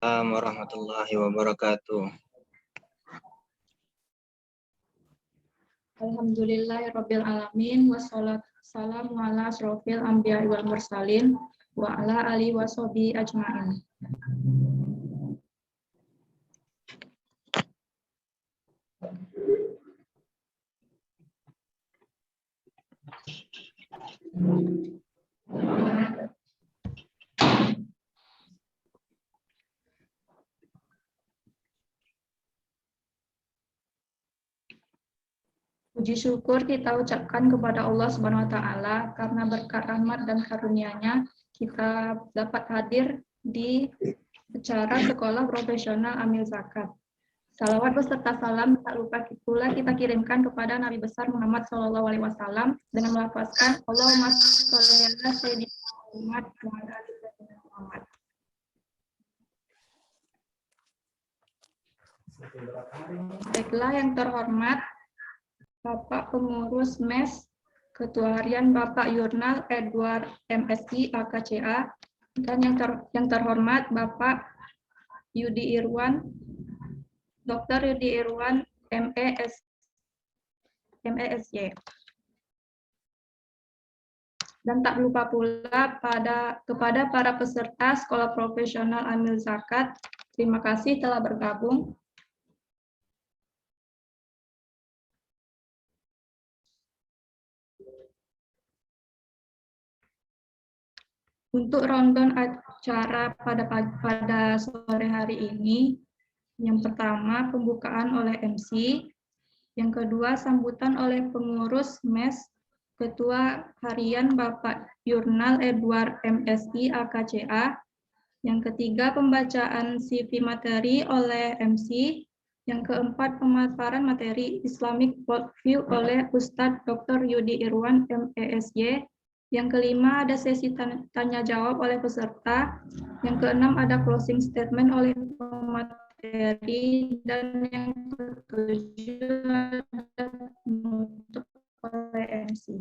Assalamualaikum warahmatullahi wabarakatuh. Alhamdulillahirabbil alamin wassalatu wassalamu ala asrofil anbiya'i wal mursalin wa ala alihi washabihi ajmain. Puji syukur kita ucapkan kepada Allah Subhanahu wa taala karena berkat rahmat dan karunia-Nya kita dapat hadir di acara Sekolah Profesional Amil Zakat. Salawat beserta salam tak lupa pula kita kirimkan kepada Nabi besar Muhammad SAW dengan melafazkan Allahumma sholli ala sayyidina Muhammad wa ala ali sayyidina Muhammad. Baiklah yang terhormat Bapak Pengurus MES, Ketua Harian Bapak Yurnal Edward MSI AKCA, dan yang terhormat Bapak Yudi Irwan, Dr. Yudi Irwan MESY. Dan tak lupa pula kepada para peserta Sekolah Profesional Amil Zakat, terima kasih telah bergabung. Untuk rundown acara pada sore hari ini, yang pertama pembukaan oleh MC, yang kedua sambutan oleh pengurus MES, Ketua Harian Bapak Yurnal Edward MSI AKCA, yang ketiga pembacaan CV materi oleh MC, yang keempat pemaparan materi Islamic Worldview oleh Ustadz Dr. Yudi Irwan MESY, yang kelima ada sesi tanya jawab oleh peserta, yang keenam ada closing statement oleh pemateri, dan yang ketujuh ada penutup oleh MC.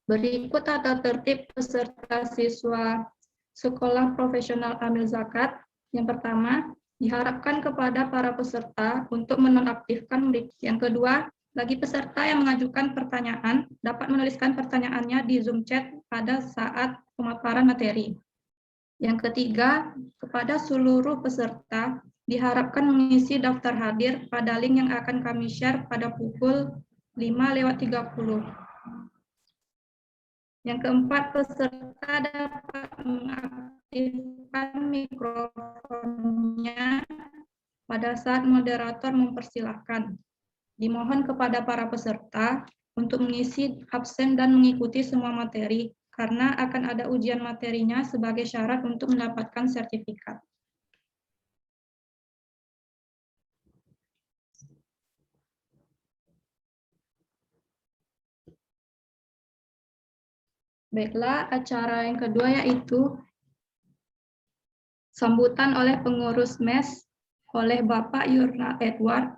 Berikut tata tertib peserta siswa Sekolah Profesional Amil Zakat. Yang pertama, diharapkan kepada para peserta untuk menonaktifkan mic. Yang kedua, bagi peserta yang mengajukan pertanyaan, dapat menuliskan pertanyaannya di Zoom chat pada saat pemaparan materi. Yang ketiga, kepada seluruh peserta, diharapkan mengisi daftar hadir pada link yang akan kami share pada pukul 5:30. Yang keempat, peserta dapat mengaktifkan mikrofonnya pada saat moderator mempersilahkan. Dimohon kepada para peserta untuk mengisi absen dan mengikuti semua materi, karena akan ada ujian materinya sebagai syarat untuk mendapatkan sertifikat. Baiklah, acara yang kedua yaitu sambutan oleh pengurus MES oleh Bapak Yurnal Edward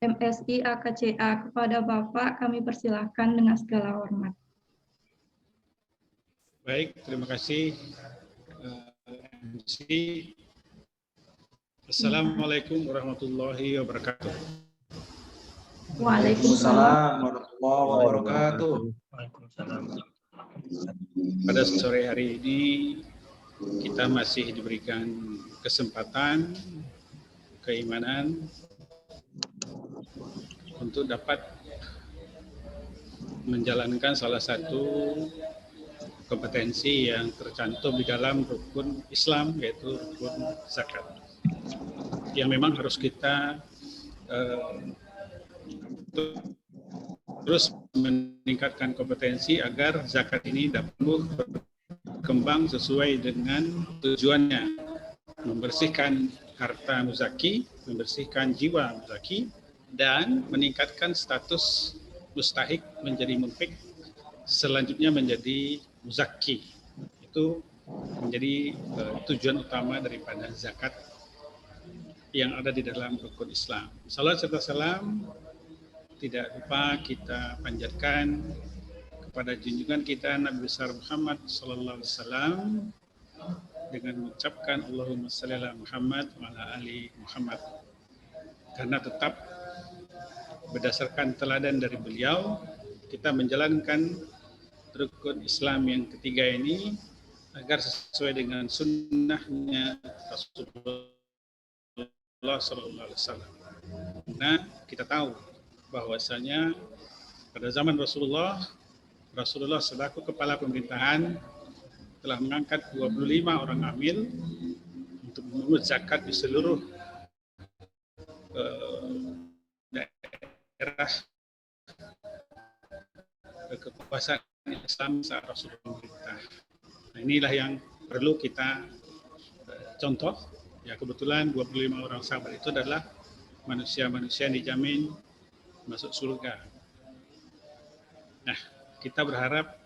MSI AKCA. Kepada Bapak kami persilahkan dengan segala hormat. Baik, terima kasih MC. Assalamualaikum warahmatullahi wabarakatuh. Waalaikumsalam warahmatullahi wabarakatuh. Pada sore hari ini kita masih diberikan kesempatan, keimanan untuk dapat menjalankan salah satu kompetensi yang tercantum di dalam rukun Islam, yaitu rukun zakat, yang memang harus kita terus meningkatkan kompetensi agar zakat ini dapat berkembang sesuai dengan tujuannya, membersihkan harta muzaki, membersihkan jiwa muzaki, dan meningkatkan status mustahik menjadi munfik, selanjutnya menjadi muzaki. Itu menjadi tujuan utama daripada zakat yang ada di dalam rukun Islam. Salam serta salam tidak lupa kita panjatkan kepada junjungan kita Nabi besar Muhammad sallallahu alaihi wasallam dengan mengucapkan Allahumma shalli ala Muhammad wa ala ali Muhammad. Karena tetap berdasarkan teladan dari beliau, kita menjalankan rukun Islam yang ketiga ini agar sesuai dengan sunnahnya Rasulullah sallallahu alaihi wasallam. Nah, kita tahu bahwasanya pada zaman Rasulullah selaku kepala pemerintahan telah mengangkat 25 orang amil untuk memungut zakat di seluruh daerah kekuasaan Islam saat Rasulullah memerintah. Nah, inilah yang perlu kita contoh. Ya, kebetulan 25 orang sahabat itu adalah manusia-manusia yang dijamin masuk surga. Nah, kita berharap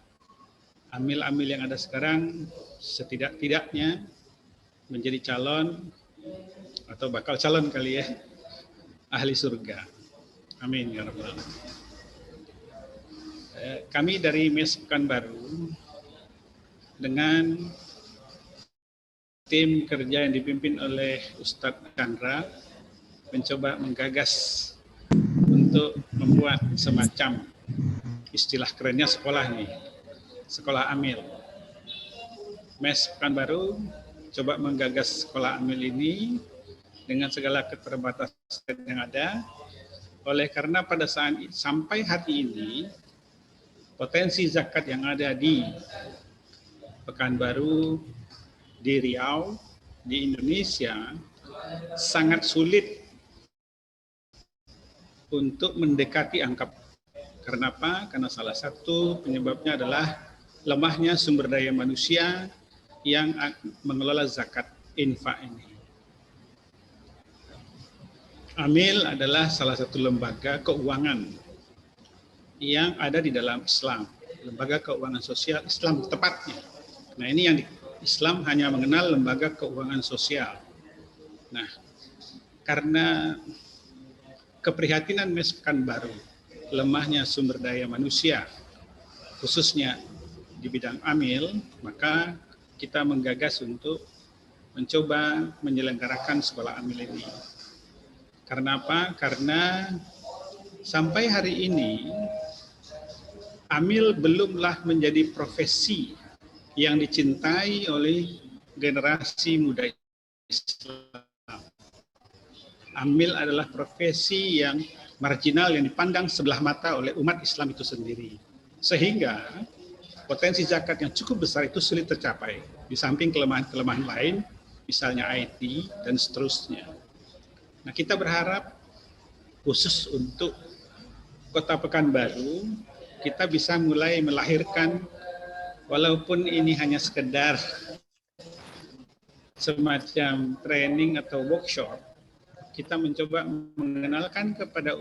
amil-amil yang ada sekarang setidak-tidaknya menjadi calon atau bakal calon kali ya, ahli surga. Amin ya rabbal alamin. Kami dari MES Pekanbaru dengan tim kerja yang dipimpin oleh Ustadz Chandra mencoba menggagas untuk membuat semacam istilah kerennya sekolah nih, sekolah amil. MES Pekanbaru coba menggagas sekolah amil ini dengan segala keterbatasan yang ada. Oleh karena pada saat sampai hari ini potensi zakat yang ada di Pekanbaru, di Riau, di Indonesia sangat sulit untuk mendekati angka. Karena apa? Karena salah satu penyebabnya adalah lemahnya sumber daya manusia yang mengelola zakat infak ini. Amil adalah salah satu lembaga keuangan yang ada di dalam Islam, lembaga keuangan sosial Islam tepatnya. Nah, ini yang Islam hanya mengenal lembaga keuangan sosial. Nah, karena keprihatinan MES Pekanbaru, lemahnya sumber daya manusia, khususnya di bidang amil, maka kita menggagas untuk mencoba menyelenggarakan sekolah amil ini. Karena apa? Karena sampai hari ini amil belumlah menjadi profesi yang dicintai oleh generasi muda Islam. Amil adalah profesi yang marginal yang dipandang sebelah mata oleh umat Islam itu sendiri. Sehingga potensi zakat yang cukup besar itu sulit tercapai. Di samping kelemahan-kelemahan lain, misalnya IT dan seterusnya. Nah, kita berharap khusus untuk Kota Pekanbaru, kita bisa mulai melahirkan, walaupun ini hanya sekedar semacam training atau workshop, kita mencoba mengenalkan kepada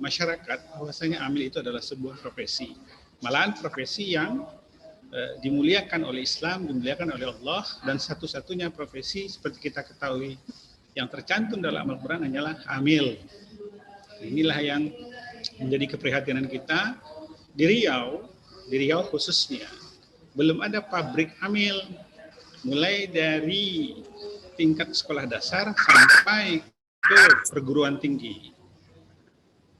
masyarakat bahwasanya amil itu adalah sebuah profesi. Malahan profesi yang dimuliakan oleh Islam, dimuliakan oleh Allah, dan satu-satunya profesi seperti kita ketahui yang tercantum dalam Al-Quran hanyalah amil. Inilah yang menjadi keprihatinan kita. Di Riau khususnya, belum ada pabrik amil, mulai dari tingkat sekolah dasar sampai ke perguruan tinggi.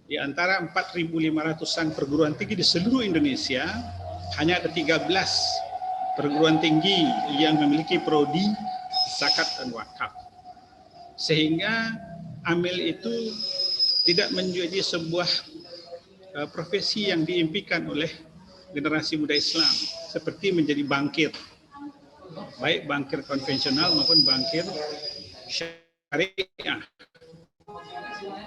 Di antara 4.500-an perguruan tinggi di seluruh Indonesia, hanya ada 13 perguruan tinggi yang memiliki prodi zakat dan wakaf. Sehingga amil itu tidak menjadi sebuah profesi yang diimpikan oleh generasi muda Islam, seperti menjadi bankir, baik bankir konvensional maupun bankir syariah.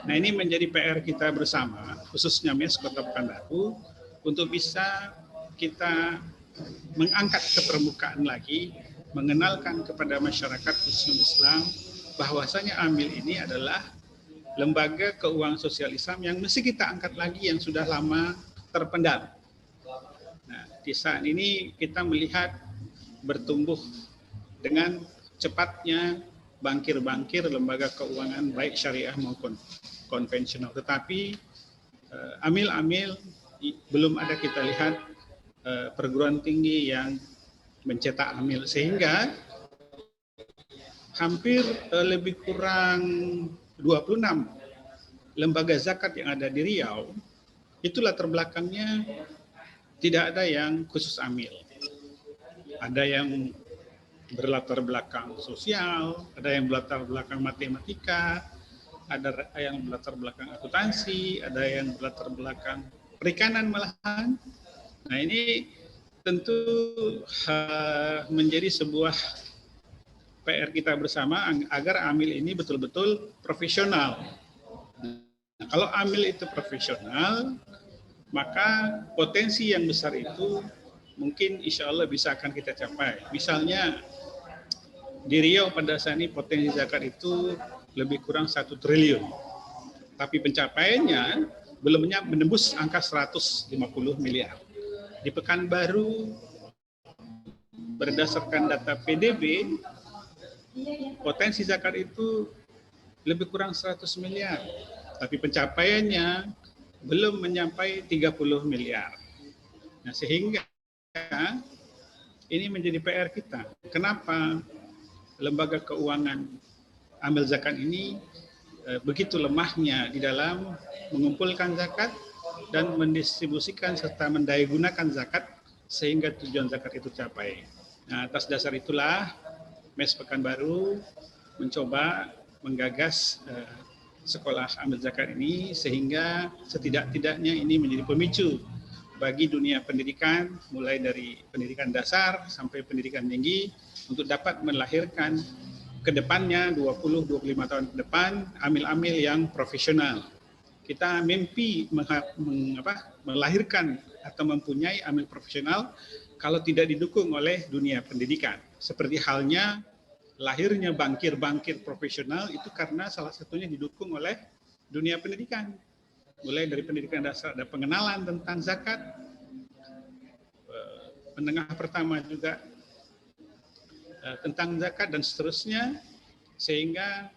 Nah, ini menjadi PR kita bersama, khususnya MES Kota Pekanbaru, untuk bisa kita mengangkat ke permukaan lagi, mengenalkan kepada masyarakat khususnya Islam bahwasanya amil ini adalah lembaga keuangan sosial Islam yang mesti kita angkat lagi, yang sudah lama terpendam. Nah, di saat ini kita melihat bertumbuh dengan cepatnya bankir-bankir lembaga keuangan baik syariah maupun konvensional. Tetapi amil-amil belum ada kita lihat perguruan tinggi yang mencetak amil, sehingga hampir lebih kurang 26 lembaga zakat yang ada di Riau, itu latar belakangnya tidak ada yang khusus amil. Ada yang berlatar belakang sosial, ada yang berlatar belakang matematika, ada yang berlatar belakang akuntansi, ada yang berlatar belakang perikanan malahan. Nah, ini tentu menjadi sebuah PR kita bersama agar amil ini betul-betul profesional. Nah, kalau amil itu profesional, maka potensi yang besar itu mungkin insya Allah bisa akan kita capai. Misalnya di Riau pada saat ini potensi zakat itu lebih kurang 1 triliun. Tapi pencapaiannya belum menembus angka 150 miliar. Di Pekanbaru, berdasarkan data PDB, potensi zakat itu lebih kurang 100 miliar. Tapi pencapaiannya belum mencapai 30 miliar. Nah, sehingga ini menjadi PR kita. Kenapa lembaga keuangan amil zakat ini begitu lemahnya di dalam mengumpulkan zakat dan mendistribusikan serta mendayagunakan zakat sehingga tujuan zakat itu capai. Nah, atas dasar itulah MES Pekanbaru mencoba menggagas sekolah amil zakat ini, sehingga setidak-tidaknya ini menjadi pemicu bagi dunia pendidikan, mulai dari pendidikan dasar sampai pendidikan tinggi, untuk dapat melahirkan ke depannya 20-25 tahun ke depan amil-amil yang profesional. Kita mimpi melahirkan atau mempunyai amil profesional kalau tidak didukung oleh dunia pendidikan. Seperti halnya lahirnya bankir-bankir profesional itu karena salah satunya didukung oleh dunia pendidikan. Mulai dari pendidikan dasar ada pengenalan tentang zakat, menengah pertama juga tentang zakat dan seterusnya, sehingga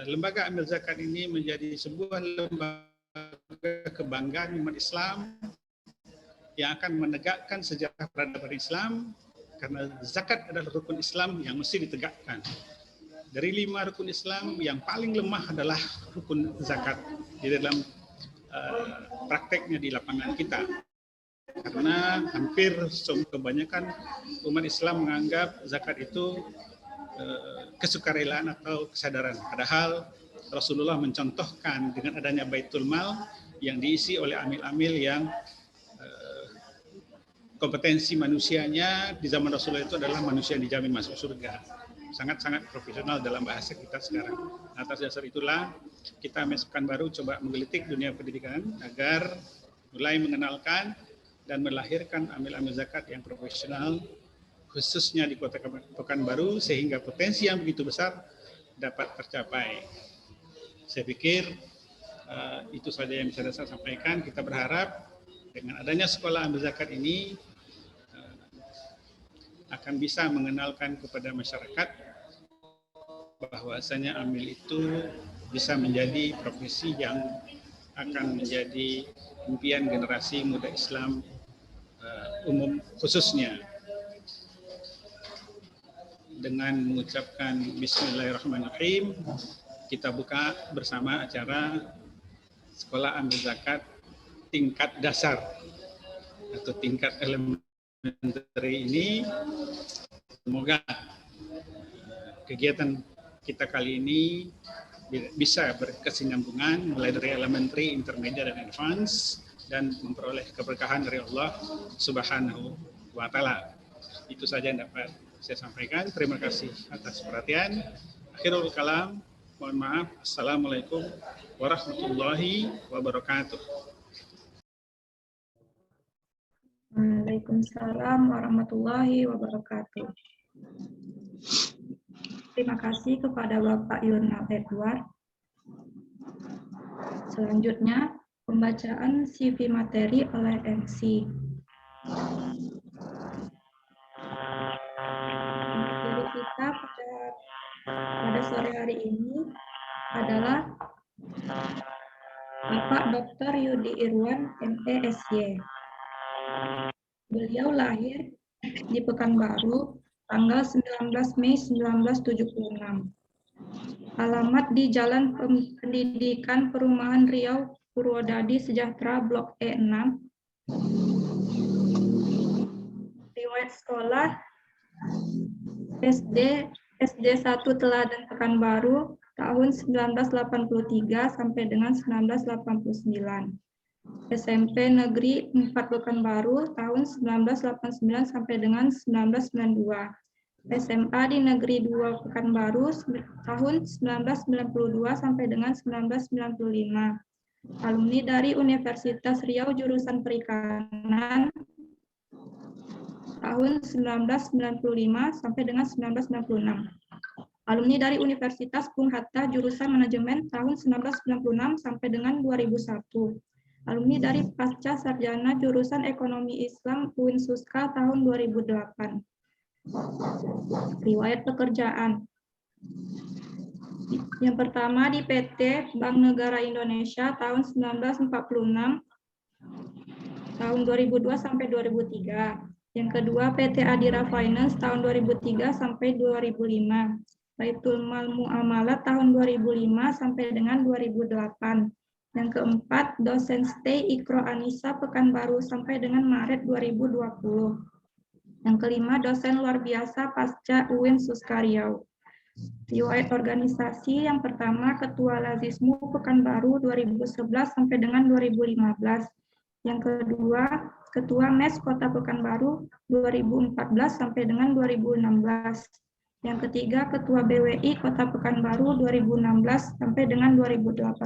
lembaga amil zakat ini menjadi sebuah lembaga kebanggaan umat Islam yang akan menegakkan sejarah peradaban Islam, karena zakat adalah rukun Islam yang mesti ditegakkan. Dari 5 rukun Islam, yang paling lemah adalah rukun zakat di dalam prakteknya di lapangan kita. Karena hampir kebanyakan umat Islam menganggap zakat itu kesukarelaan atau kesadaran. Padahal Rasulullah mencontohkan dengan adanya Baitul Mal yang diisi oleh amil-amil yang kompetensi manusianya di zaman Rasulullah itu adalah manusia yang dijamin masuk surga. Sangat-sangat profesional dalam bahasa kita sekarang. Atas dasar itulah kita MES Pekanbaru coba menggelitik dunia pendidikan agar mulai mengenalkan dan melahirkan amil-amil zakat yang profesional, khususnya di Kota Pekanbaru, sehingga potensi yang begitu besar dapat tercapai. Saya pikir itu saja yang bisa saya sampaikan. Kita berharap dengan adanya sekolah amil zakat ini akan bisa mengenalkan kepada masyarakat bahwasanya amil itu bisa menjadi profesi yang akan menjadi impian generasi muda Islam umum khususnya. Dengan mengucapkan Bismillahirrahmanirrahim, kita buka bersama acara sekolah amil zakat tingkat dasar atau tingkat elementary ini. Semoga kegiatan kita kali ini bisa berkesinambungan mulai dari elementary, intermediate, dan advance, dan memperoleh keberkahan dari Allah Subhanahu wa Ta'ala. Itu saja yang dapat saya sampaikan. Terima kasih atas perhatian. Akhirul kalam, mohon maaf. Assalamualaikum warahmatullahi wabarakatuh. Waalaikumsalam warahmatullahi wabarakatuh. Terima kasih kepada Bapak Yurnal Edward. Selanjutnya, pembacaan CV materi oleh MC. Materi kita pada sore hari ini adalah Bapak Dr. Yudi Irwan, ME, SY. Beliau lahir di Pekanbaru tanggal 19 Mei 1976. Alamat di Jalan Pendidikan Perumahan Riau Purwodadi Sejahtera Blok E6. Riwayat sekolah SD 1 Teladan Pekanbaru tahun 1983 sampai dengan 1989. SMP Negeri 4 Pekanbaru tahun 1989 sampai dengan 1992. SMA di Negeri 2 Pekanbaru tahun 1992 sampai dengan 1995. Alumni dari Universitas Riau jurusan Perikanan tahun 1995 sampai dengan 1996. Alumni dari Universitas Bung Hatta jurusan Manajemen tahun 1996 sampai dengan 2001. Alumni dari Pasca Sarjana jurusan Ekonomi Islam UIN Suska tahun 2008. Riwayat pekerjaan. Yang pertama di PT Bank Negara Indonesia tahun 1946 tahun 2002 sampai 2003. Yang kedua PT Adira Finance tahun 2003 sampai 2005. Baitul Mal Muamalat tahun 2005 sampai dengan 2008. Yang keempat, dosen stay Ikro Anissa Pekanbaru sampai dengan Maret 2020. Yang kelima, dosen luar biasa Pasca UIN Suska Riau. Riwayat organisasi yang pertama, Ketua Lazismu Pekanbaru 2011 sampai dengan 2015. Yang kedua, Ketua MES Kota Pekanbaru 2014 sampai dengan 2016. Yang ketiga, Ketua BWI Kota Pekanbaru 2016 sampai dengan 2018.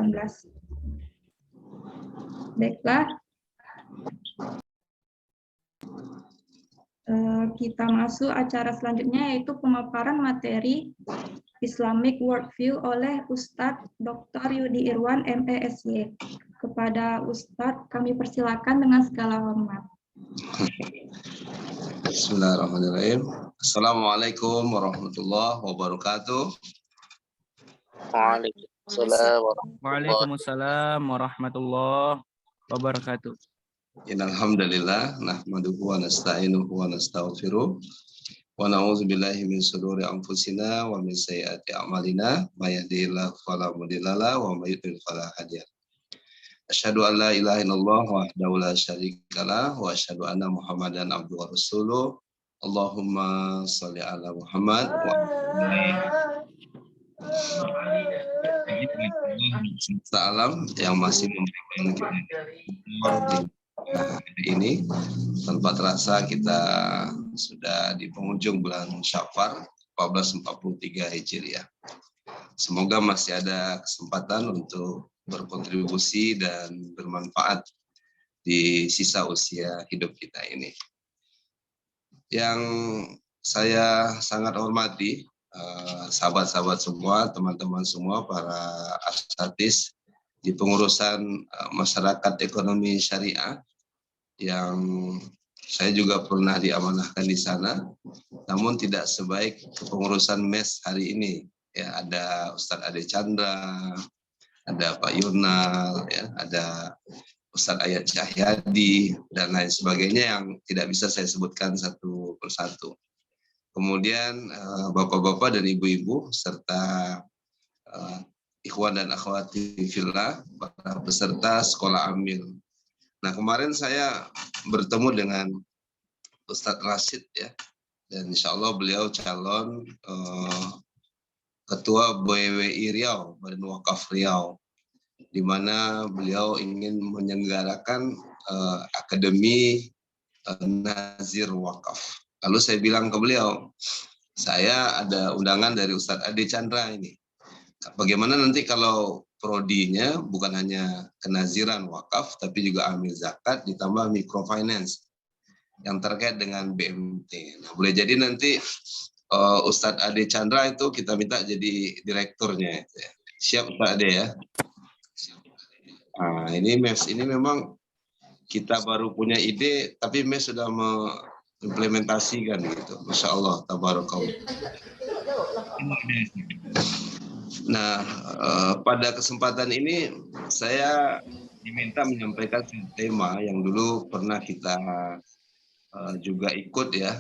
Baiklah, kita masuk acara selanjutnya yaitu pemaparan materi Islamic Worldview oleh Ustadz Dr. Yudi Irwan MESY. Kepada Ustadz kami persilakan dengan segala hormat. Bismillahirrahmanirrahim. Assalamualaikum warahmatullahi wabarakatuh. Waalaikumsalam warahmatullahi wabarakatuh. Innalhamdulillah nahmaduhu wa nasta'inuhu wa nastaghfiruh wa na'udzu billahi min shururi anfusina wa min sayyiati a'malina may yahdihillahu fala mudhillalah wa may yudhlil fala hadiyalah. Asyhadu an la ilaha illallah wahdahu la syarikalah wa asyhadu anna Muhammadan abduhu wa rasuluh. Allahumma shalli ala Muhammad wa salam yang masih memberikan kita ini. Tanpa terasa kita sudah di penghujung bulan Syawal 1443 Hijriah. Semoga masih ada kesempatan untuk berkontribusi dan bermanfaat di sisa usia hidup kita ini. Yang saya sangat hormati sahabat-sahabat semua, teman-teman semua, para asatidz di pengurusan masyarakat ekonomi syariah yang saya juga pernah diamanahkan di sana, namun tidak sebaik kepengurusan MES hari ini. Ya, ada Ustadz Ade Chandra, ada Pak Yurnal, ya, ada Ustadz Ayat Cahyadi, dan lain sebagainya yang tidak bisa saya sebutkan satu persatu. Kemudian bapak-bapak dan ibu-ibu serta ikhwan dan akhwati fillah, para peserta sekolah amil. Nah, kemarin saya bertemu dengan Ustadz Rashid, ya, dan insya Allah beliau calon Ketua BWI Riau, Badan Wakaf Riau, di mana beliau ingin menyelenggarakan Akademi Nazir Wakaf. Lalu saya bilang ke beliau, saya ada undangan dari Ustadz Ade Chandra ini. Bagaimana nanti kalau prodinya bukan hanya kenaziran wakaf, tapi juga amil zakat ditambah microfinance yang terkait dengan BMT. Nah, boleh jadi nanti Ustadz Ade Chandra itu kita minta jadi direkturnya. Siap Ustadz Ade ya. Nah, ini MES ini memang kita baru punya ide, tapi MES sudah mengimplementasikan gitu. Masya Allah, tabarakallah. Nah, pada kesempatan ini saya diminta menyampaikan tema yang dulu pernah kita juga ikut ya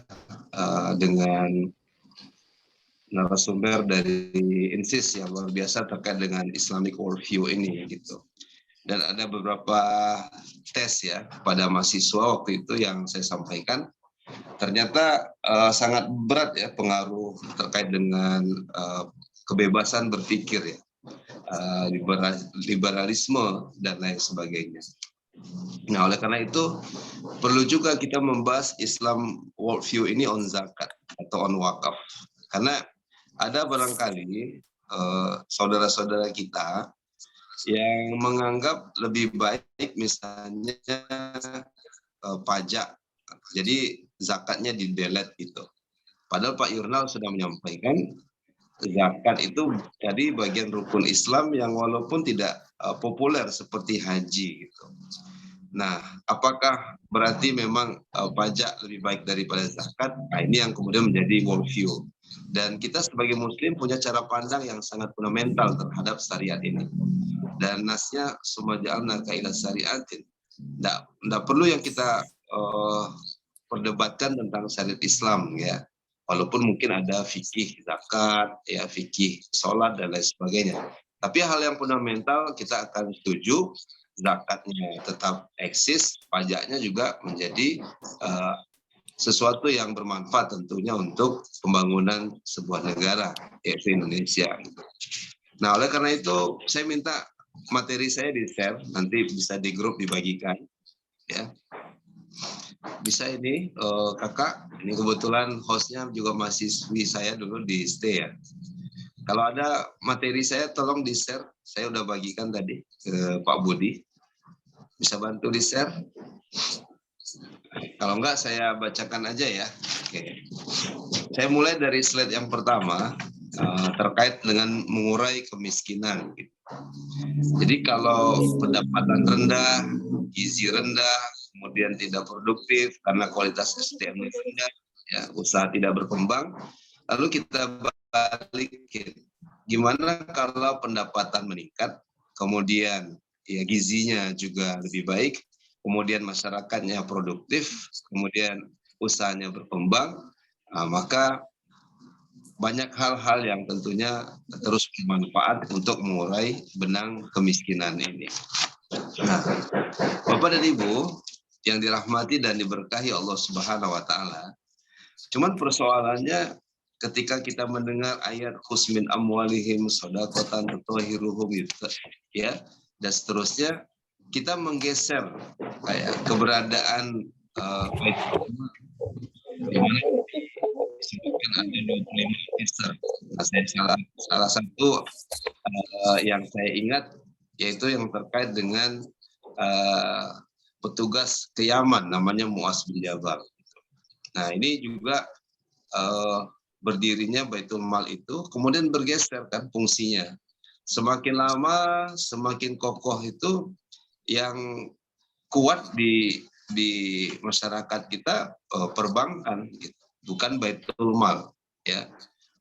dengan narasumber dari INSIS yang luar biasa terkait dengan Islamic worldview ini gitu. Dan ada beberapa tes ya pada mahasiswa waktu itu yang saya sampaikan, ternyata sangat berat ya pengaruh terkait dengan kebebasan berpikir ya, liberalisme dan lain sebagainya. Nah, oleh karena itu perlu juga kita membahas Islam worldview ini on zakat atau on wakaf, karena ada barangkali saudara-saudara kita yang menganggap lebih baik misalnya pajak, jadi zakatnya di-delete gitu. Padahal Pak Yurnal sudah menyampaikan zakat itu jadi bagian rukun Islam yang walaupun tidak populer seperti haji gitu. Nah, apakah berarti memang pajak lebih baik daripada zakat? Nah, ini yang kemudian menjadi worldview. Dan kita sebagai Muslim punya cara pandang yang sangat fundamental terhadap syariat ini. Dan nasnya summa ja'alna ila syariatin. Tidak perlu yang kita perdebatkan tentang syariat Islam ya. Walaupun mungkin ada fikih zakat, ya fikih sholat dan lain sebagainya. Tapi hal yang fundamental kita akan setuju, zakatnya tetap eksis, pajaknya juga menjadi sesuatu yang bermanfaat tentunya untuk pembangunan sebuah negara, yaitu Indonesia. Nah, oleh karena itu saya minta materi saya di-share, nanti bisa di grup dibagikan. Ya. Bisa ini kakak, ini kebetulan hostnya juga mahasiswi saya dulu di ST ya. Kalau ada materi saya tolong di-share, saya udah bagikan tadi ke Pak Budi. Bisa bantu di-share? Kalau enggak saya bacakan aja ya. Oke. Saya mulai dari slide yang pertama terkait dengan mengurai kemiskinan. Jadi kalau pendapatan rendah, gizi rendah, kemudian tidak produktif karena kualitas SDM rendah, ya, usaha tidak berkembang, lalu kita balikin. Gimana kalau pendapatan meningkat, kemudian ya gizinya juga lebih baik, kemudian masyarakatnya produktif, kemudian usahanya berkembang, maka banyak hal-hal yang tentunya terus bermanfaat untuk mengurai benang kemiskinan ini. Nah, Bapak dan Ibu yang dirahmati dan diberkahi Allah Subhanahu wa taala. Cuman persoalannya ketika kita mendengar ayat khusmin amwalihim shadaqatan tutahhiruhum ya dan seterusnya, kita menggeser kayak keberadaan di mana disebutkan ada 25 teaser. Nah, salah satu yang saya ingat yaitu yang terkait dengan petugas ke Yaman namanya Mu'az bin Jabal. Nah, ini juga berdirinya Baitul Mal itu kemudian bergeser kan fungsinya. Semakin lama semakin kokoh itu yang kuat di masyarakat kita perbankan gitu. Bukan Baitul Mal ya.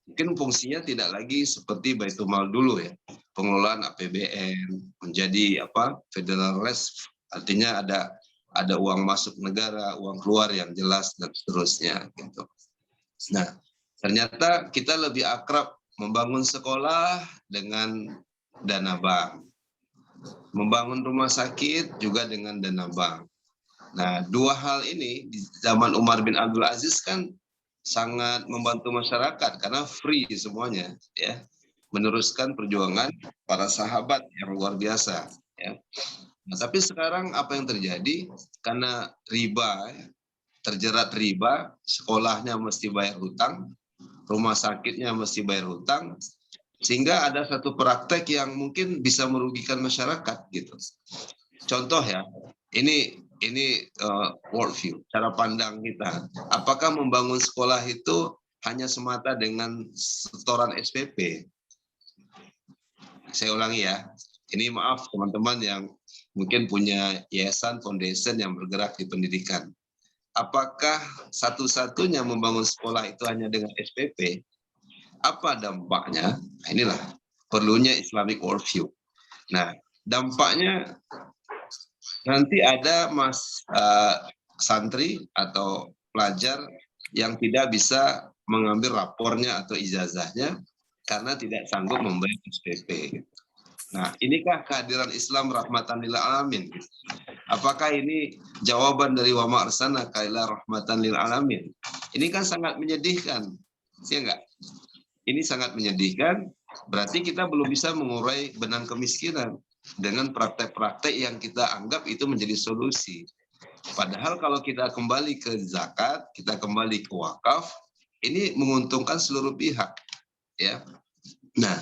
Mungkin fungsinya tidak lagi seperti Baitul Mal dulu ya. Pengelolaan APBN menjadi Federal Reserve, artinya ada uang masuk negara, uang keluar yang jelas dan seterusnya gitu. Nah, ternyata kita lebih akrab membangun sekolah dengan dana bank. Membangun rumah sakit juga dengan dana bank. Nah, dua hal ini di zaman Umar bin Abdul Aziz kan sangat membantu masyarakat karena free semuanya ya. Meneruskan perjuangan para sahabat yang luar biasa ya. Nah, tapi sekarang apa yang terjadi? Karena riba, terjerat riba, sekolahnya mesti bayar hutang, rumah sakitnya mesti bayar hutang, sehingga ada satu praktek yang mungkin bisa merugikan masyarakat gitu. Contoh ya, ini worldview, cara pandang kita. Apakah membangun sekolah itu hanya semata dengan setoran SPP? Saya ulangi ya, ini maaf teman-teman yang mungkin punya yayasan, foundation yang bergerak di pendidikan. Apakah satu-satunya membangun sekolah itu hanya dengan SPP? Apa dampaknya? Nah, inilah perlunya Islamic worldview. Nah, dampaknya nanti ada santri atau pelajar yang tidak bisa mengambil rapornya atau ijazahnya karena tidak sanggup membayar SPP. Nah, inikah kehadiran Islam rahmatan lil alamin? Apakah ini jawaban dari wa ma arsalnaka illa rahmatan lil alamin? Ini kan sangat menyedihkan. Ya enggak? Ini sangat menyedihkan, berarti kita belum bisa mengurai benang kemiskinan dengan praktek-praktek yang kita anggap itu menjadi solusi. Padahal kalau kita kembali ke zakat, kita kembali ke wakaf, ini menguntungkan seluruh pihak, ya. Nah,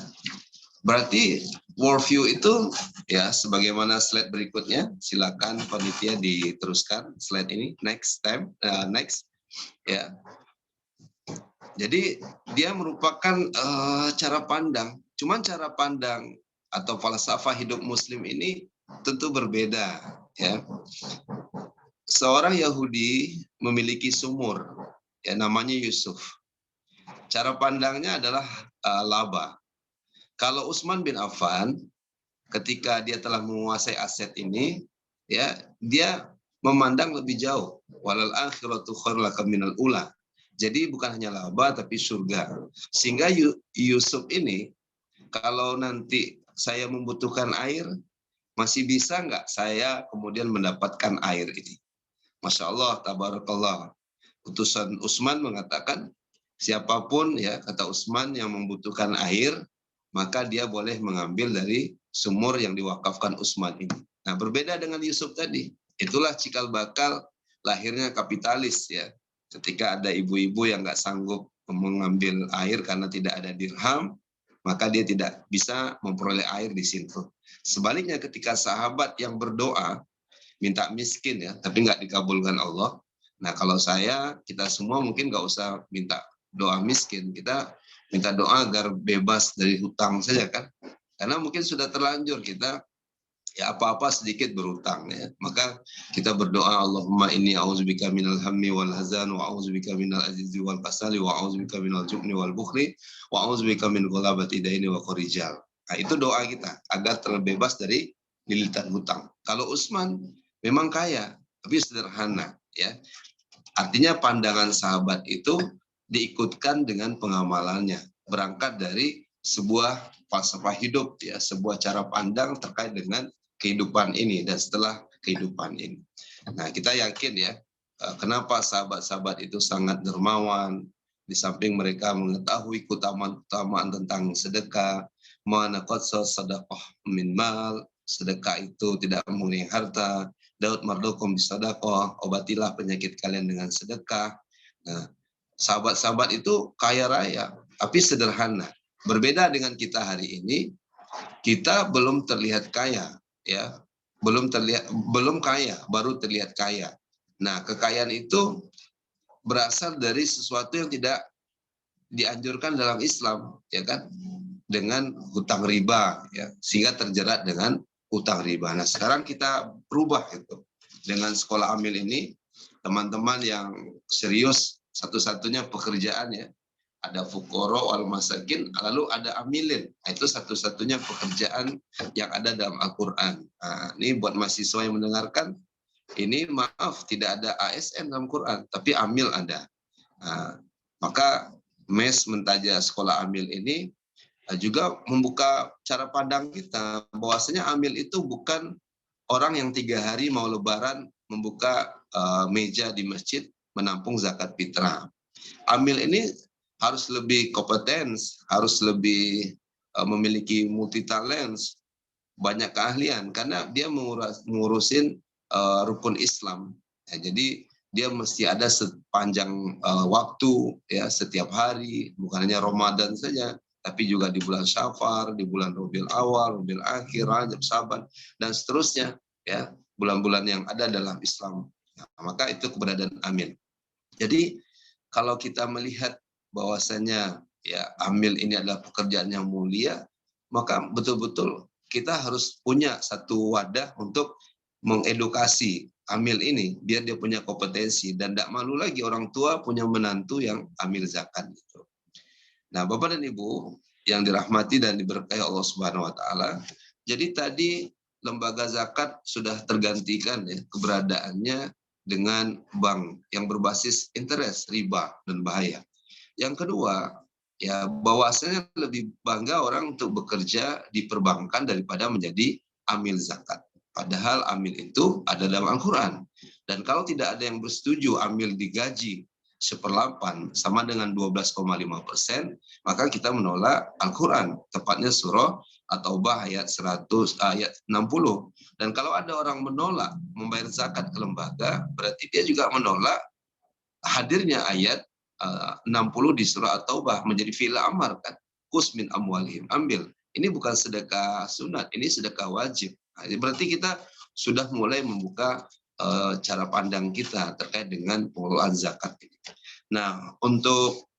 berarti worldview itu ya sebagaimana slide berikutnya, silakan panitia diteruskan slide ini, next ya. Jadi dia merupakan cara pandang, cuman cara pandang atau falsafah hidup Muslim ini tentu berbeda, ya. Seorang Yahudi memiliki sumur, ya namanya Yusuf. Cara pandangnya adalah laba. Kalau Utsman bin Affan, ketika dia telah menguasai aset ini, ya dia memandang lebih jauh. Walal akhiratu khairul laka minal ula. Jadi bukan hanya laba tapi surga. Sehingga Yusuf ini, kalau nanti saya membutuhkan air, masih bisa nggak saya kemudian mendapatkan air ini? Masya Allah, tabarakallah. Putusan Utsman mengatakan, siapapun ya kata Utsman yang membutuhkan air, maka dia boleh mengambil dari sumur yang diwakafkan Utsman ini. Nah, berbeda dengan Yusuf tadi. Itulah cikal bakal lahirnya kapitalis ya. Ketika ada ibu-ibu yang nggak sanggup mengambil air karena tidak ada dirham, maka dia tidak bisa memperoleh air di situ. Sebaliknya ketika sahabat yang berdoa, minta miskin ya, tapi nggak dikabulkan Allah. Nah kalau kita semua mungkin nggak usah minta doa miskin, kita minta doa agar bebas dari hutang saja kan. Karena mungkin sudah terlanjur kita ya apa-apa sedikit berhutang ya. Maka kita berdoa Allahumma inni a'udzubika minal hammi wal hazan wa a'udzubika minal ajzi wal kasali wa a'udzubika minal jubni wal bukhli wa a'udzubika min ghalabati daini wa qarijal. Nah itu doa kita agar terbebas dari lilitan hutang. Kalau Utsman memang kaya tapi sederhana ya. Artinya pandangan sahabat itu diikutkan dengan pengamalannya, berangkat dari sebuah falsafah hidup ya, sebuah cara pandang terkait dengan kehidupan ini dan setelah kehidupan ini. Nah, kita yakin ya, kenapa sahabat-sahabat itu sangat dermawan, di samping mereka mengetahui keutamaan tentang sedekah, mana qadsa sadaqah min mal, sedekah itu tidak mengurangi harta, Daud mardokum bisadaqah, obatilah penyakit kalian dengan sedekah. Nah, sahabat-sahabat itu kaya raya, tapi sederhana. Berbeda dengan kita hari ini, kita belum terlihat kaya, ya, belum kaya, baru terlihat kaya. Nah, kekayaan itu berasal dari sesuatu yang tidak dianjurkan dalam Islam, ya kan? Dengan hutang riba, ya, sehingga terjerat dengan hutang riba. Nah, sekarang kita berubah itu. Dengan sekolah amil ini, teman-teman yang serius, satu-satunya pekerjaan ya, ada fukoro wal masakin, lalu ada amilin. Nah, itu satu-satunya pekerjaan yang ada dalam Al-Quran. Nah, ini buat mahasiswa yang mendengarkan, ini maaf tidak ada ASN dalam Quran, tapi amil ada. Nah, maka MES Mentaja Sekolah Amil ini juga membuka cara pandang kita bahwasanya amil itu bukan orang yang 3 hari mau lebaran membuka meja di masjid menampung zakat fitrah. Amil ini harus lebih kompeten, harus lebih memiliki multi talents, banyak keahlian karena dia mengurusin rukun Islam. Ya, jadi dia mesti ada sepanjang waktu ya, setiap hari, bukan hanya Ramadan saja, tapi juga di bulan Syafar, di bulan Rabiul Awal, Rabiul Akhir, Rajab, Saban, dan seterusnya ya, bulan-bulan yang ada dalam Islam. Nah, maka itu keberadaan amil. Jadi kalau kita melihat bahwasanya ya amil ini adalah pekerjaan yang mulia, maka betul-betul kita harus punya satu wadah untuk mengedukasi amil ini biar dia punya kompetensi dan tidak malu lagi orang tua punya menantu yang amil zakat gitu. Nah, Bapak dan Ibu yang dirahmati dan diberkahi Allah Subhanahu wa taala. Jadi tadi lembaga zakat sudah tergantikan ya keberadaannya dengan bank yang berbasis interest, riba, dan bahaya. Yang kedua, ya bahwasanya lebih bangga orang untuk bekerja di perbankan daripada menjadi amil zakat. Padahal amil itu ada dalam Al-Quran. Dan kalau tidak ada yang bersetuju amil digaji 1/8 sama dengan 12,5%, maka kita menolak Al-Quran. Tepatnya surah At-Taubah ayat 60. Dan kalau ada orang menolak membayar zakat ke lembaga, berarti dia juga menolak hadirnya ayat 60 di surah At-Taubah menjadi fi'il amar kan. Kus min amwalihim, ambil. Ini bukan sedekah sunat, ini sedekah wajib. Nah, berarti kita sudah mulai membuka cara pandang kita terkait dengan pengelolaan zakat ini. Nah, untuk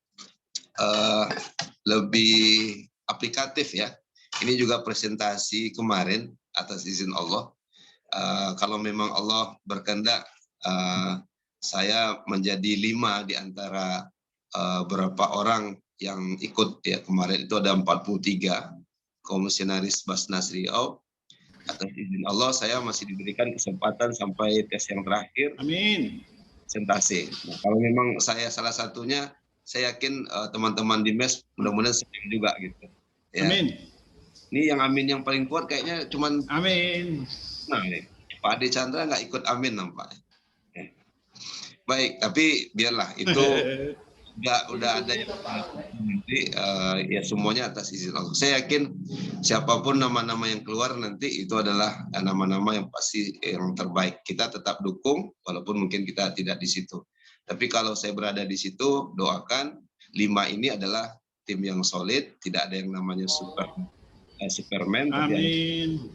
lebih aplikatif ya, ini juga presentasi kemarin atas izin Allah. Kalau memang Allah berkehendak, saya menjadi 5 di antara berapa orang yang ikut ya kemarin itu ada 43 komisionaris Basnas Riau. Atas izin Allah saya masih diberikan kesempatan sampai tes yang terakhir. Amin. Presentasi. Nah, kalau memang saya salah satunya, saya yakin teman-teman di MES mudah-mudahan senang juga gitu. Ya. Amin. Ini yang amin yang paling kuat kayaknya cuman Amin. nah nih, Pak Ade Chandra nggak ikut amin nampaknya. Baik, tapi biarlah itu udah ada yang nanti ya semuanya atas izin Allah. Saya yakin siapapun nama-nama yang keluar nanti itu adalah nama-nama yang pasti yang terbaik. Kita tetap dukung walaupun mungkin kita tidak di situ. Tapi kalau saya berada di situ, doakan 5 ini adalah tim yang solid, tidak ada yang namanya Superman, Amin.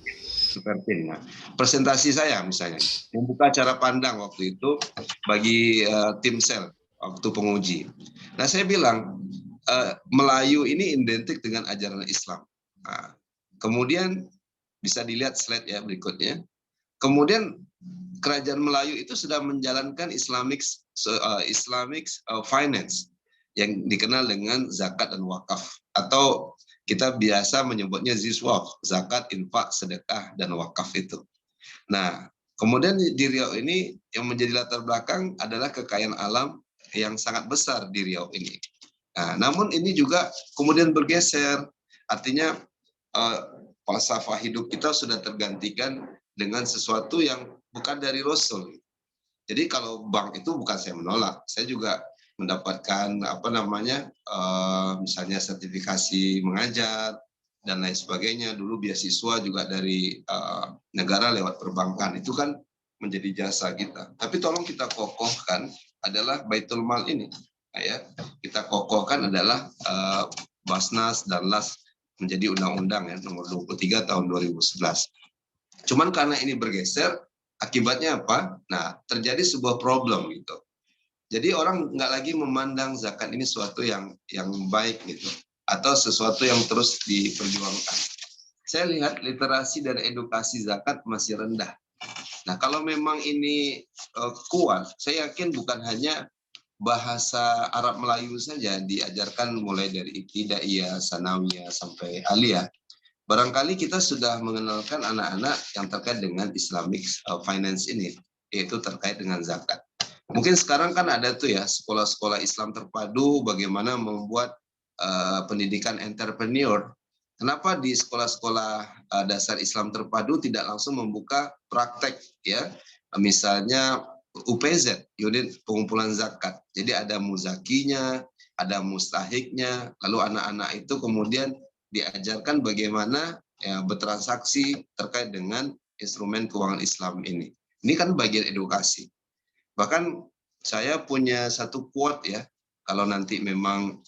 super tim. Nah, presentasi saya misalnya membuka cara pandang waktu itu bagi tim sel waktu penguji. Nah, saya bilang Melayu ini identik dengan ajaran Islam. Nah, kemudian bisa dilihat slide ya berikutnya. Kemudian kerajaan Melayu itu sudah menjalankan Islamic finance yang dikenal dengan zakat dan wakaf, atau kita biasa menyebutnya ziswaf, zakat, infak, sedekah, dan wakaf itu. Nah, kemudian di Riau ini yang menjadi latar belakang adalah kekayaan alam yang sangat besar di Riau ini. Nah, namun ini juga kemudian bergeser, artinya falsafah hidup kita sudah tergantikan dengan sesuatu yang bukan dari Rasul. Jadi kalau bank itu bukan saya menolak, saya juga mendapatkan misalnya sertifikasi mengajar dan lain sebagainya. Dulu beasiswa juga dari negara lewat perbankan, itu kan menjadi jasa kita. Tapi tolong kita kokohkan adalah Baitul Mal ini. Nah, ya, kita kokohkan adalah Basnas dan LAS menjadi undang-undang ya nomor 23 tahun 2011. Cuman karena ini bergeser, akibatnya apa? Nah, terjadi sebuah problem gitu. Jadi orang nggak lagi memandang zakat ini sesuatu yang baik gitu, atau sesuatu yang terus diperjuangkan. Saya lihat literasi dan edukasi zakat masih rendah. Nah, kalau memang ini kuat, saya yakin bukan hanya bahasa Arab Melayu saja diajarkan mulai dari ibtidaiyah, sanawiyah sampai aliyah. Barangkali kita sudah mengenalkan anak-anak yang terkait dengan Islamic finance ini, yaitu terkait dengan zakat. Mungkin sekarang kan ada tuh ya sekolah-sekolah Islam terpadu bagaimana membuat pendidikan entrepreneur. Kenapa di sekolah-sekolah dasar Islam terpadu tidak langsung membuka praktek ya? Misalnya UPZ, unit pengumpulan zakat. Jadi ada muzakinya, ada mustahiknya, lalu anak-anak itu kemudian diajarkan bagaimana ya, bertransaksi terkait dengan instrumen keuangan Islam ini. Ini kan bagian edukasi. Bahkan saya punya satu quote ya, kalau nanti memang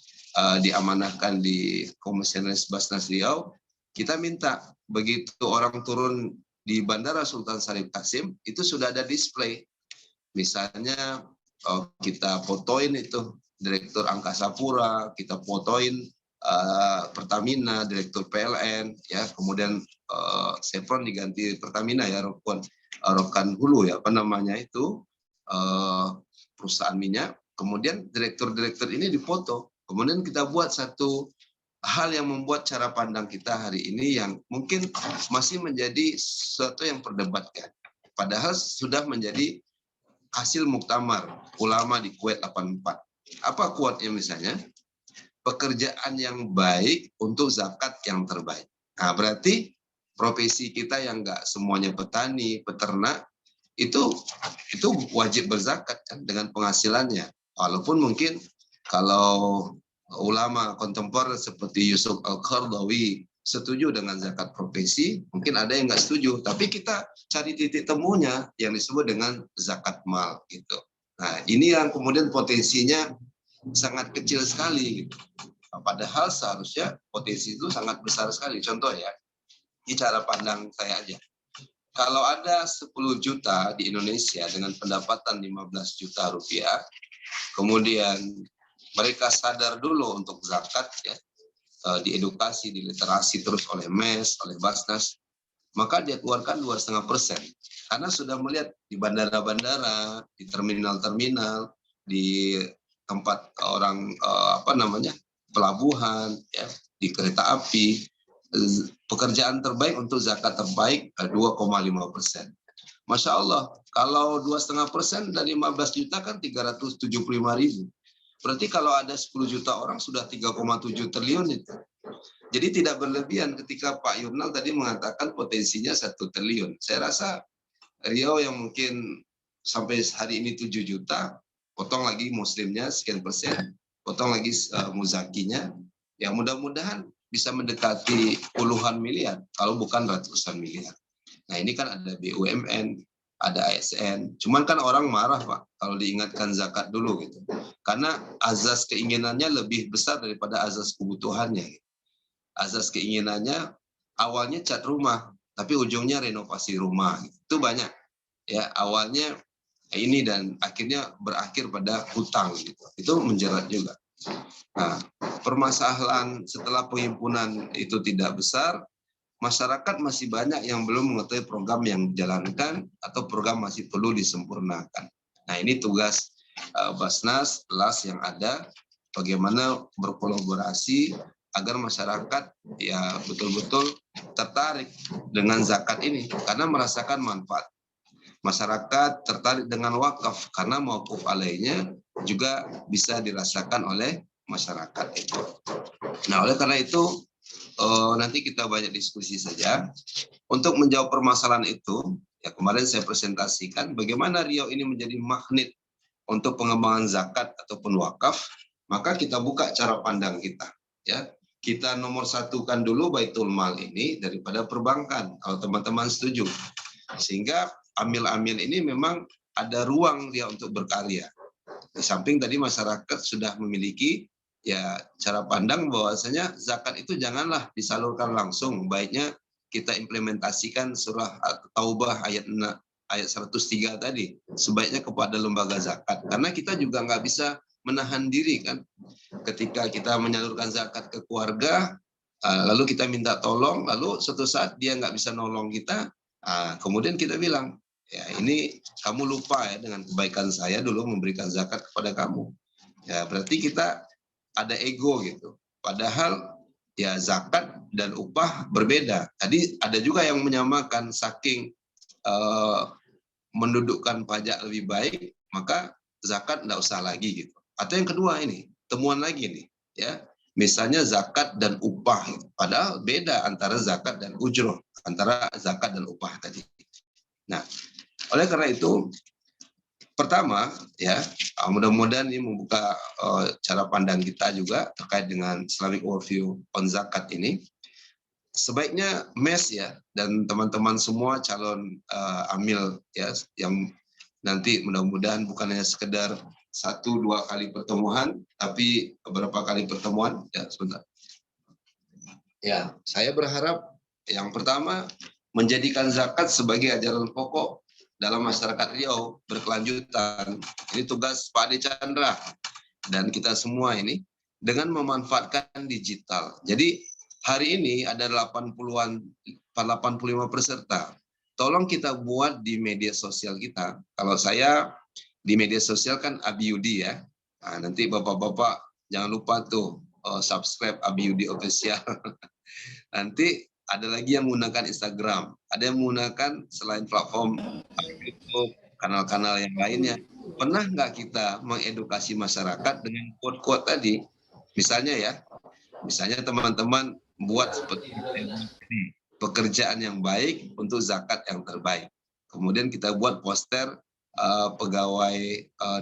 diamanahkan di Komisionaris Basnas Riau, kita minta begitu orang turun di Bandara Sultan Syarif Kasim, itu sudah ada display. Misalnya kita fotoin itu Direktur Angkasa Pura, kita fotoin Pertamina, Direktur PLN, ya kemudian Chevron diganti Pertamina ya, Rokan Hulu ya, apa namanya itu, perusahaan minyak, kemudian direktur-direktur ini difoto, kemudian kita buat satu hal yang membuat cara pandang kita hari ini yang mungkin masih menjadi sesuatu yang perdebatkan, padahal sudah menjadi hasil muktamar ulama di Kuwait 84. Apa quote-nya misalnya? Pekerjaan yang baik untuk zakat yang terbaik. Nah, berarti profesi kita yang nggak semuanya petani, peternak, itu wajib berzakat kan dengan penghasilannya. Walaupun mungkin kalau ulama kontemporer seperti Yusuf Al-Qaradawi setuju dengan zakat profesi, mungkin ada yang nggak setuju. Tapi kita cari titik temunya yang disebut dengan zakat mal gitu. Nah, ini yang kemudian potensinya sangat kecil sekali gitu. Padahal seharusnya potensi itu sangat besar sekali. Contoh ya, ini cara pandang saya aja. Kalau ada 10 juta di Indonesia dengan pendapatan 15 juta rupiah, kemudian mereka sadar dulu untuk zakat ya, diedukasi, diliterasi terus oleh MES, oleh Basnas, maka dia keluarkan 2,5%. Karena sudah melihat di bandara-bandara, di terminal-terminal, di tempat orang pelabuhan, ya, di kereta api, pekerjaan terbaik untuk zakat terbaik 2,5%. Masya Allah, kalau 2,5% dari 15 juta kan 375.000. Berarti kalau ada 10 juta orang sudah 3,7 triliun itu. Jadi tidak berlebihan ketika Pak Yurnal tadi mengatakan potensinya 1 triliun. Saya rasa Riau yang mungkin sampai hari ini 7 juta, potong lagi muslimnya sekian persen, potong lagi muzakinya, ya mudah-mudahan bisa mendekati puluhan miliar, kalau bukan ratusan miliar. Nah ini kan ada BUMN, ada ASN, cuman kan orang marah Pak, kalau diingatkan zakat dulu gitu. Karena azas keinginannya lebih besar daripada azas kebutuhannya. Azas keinginannya awalnya cat rumah, tapi ujungnya renovasi rumah. Itu banyak. Ya awalnya ini dan akhirnya berakhir pada hutang gitu. Itu menjerat juga. Nah, permasalahan setelah penghimpunan itu tidak besar, masyarakat masih banyak yang belum mengetahui program yang dijalankan atau program masih perlu disempurnakan. Nah, ini tugas Basnas, LAS yang ada, bagaimana berkolaborasi agar masyarakat ya betul-betul tertarik dengan zakat ini karena merasakan manfaat. Masyarakat tertarik dengan wakaf karena mauquf alaihnya juga bisa dirasakan oleh masyarakat itu. Nah, oleh karena itu nanti kita banyak diskusi saja untuk menjawab permasalahan itu. Ya kemarin saya presentasikan bagaimana Riau ini menjadi magnet untuk pengembangan zakat ataupun wakaf. Maka kita buka cara pandang kita. Ya, kita nomor satukan dulu Baitul Mal ini daripada perbankan. Kalau teman-teman setuju, sehingga amil-amil ini memang ada ruang dia untuk berkarya. Di samping tadi masyarakat sudah memiliki ya cara pandang bahwasanya zakat itu janganlah disalurkan langsung, baiknya kita implementasikan surah Taubah ayat 103 tadi, sebaiknya kepada lembaga zakat. Karena kita juga nggak bisa menahan diri kan, ketika kita menyalurkan zakat ke keluarga, lalu kita minta tolong, lalu suatu saat dia nggak bisa nolong kita, kemudian kita bilang, ya ini kamu lupa ya dengan kebaikan saya dulu memberikan zakat kepada kamu. Ya berarti kita ada ego gitu. Padahal ya zakat dan upah berbeda. Tadi ada juga yang menyamakan saking mendudukkan pajak lebih baik, maka zakat enggak usah lagi gitu. Atau yang kedua ini, temuan lagi nih, ya. Misalnya zakat dan upah, gitu. Padahal beda antara zakat dan ujroh, antara zakat dan upah tadi. Nah, oleh karena itu, pertama, ya mudah-mudahan ini membuka cara pandang kita juga terkait dengan Islamic Worldview on zakat ini. Sebaiknya MES ya dan teman-teman semua calon amil ya yang nanti mudah-mudahan bukan hanya sekedar 1-2 kali pertemuan, tapi beberapa kali pertemuan. Ya sebentar. Ya, saya berharap yang pertama menjadikan zakat sebagai ajaran pokok dalam masyarakat Riau berkelanjutan. Ini tugas Pak Ade Chandra dan kita semua ini dengan memanfaatkan digital. Jadi hari ini ada 85 peserta. Tolong kita buat di media sosial kita. Kalau saya di media sosial kan Abiyudi ya. Nah, nanti bapak-bapak jangan lupa tuh subscribe Abiyudi Official. Nanti ada lagi yang menggunakan Instagram, ada yang menggunakan selain platform YouTube, kanal-kanal yang lainnya. Pernah nggak kita mengedukasi masyarakat dengan quote-quote tadi? Misalnya teman-teman buat seperti ini, pekerjaan yang baik untuk zakat yang terbaik. Kemudian kita buat poster pegawai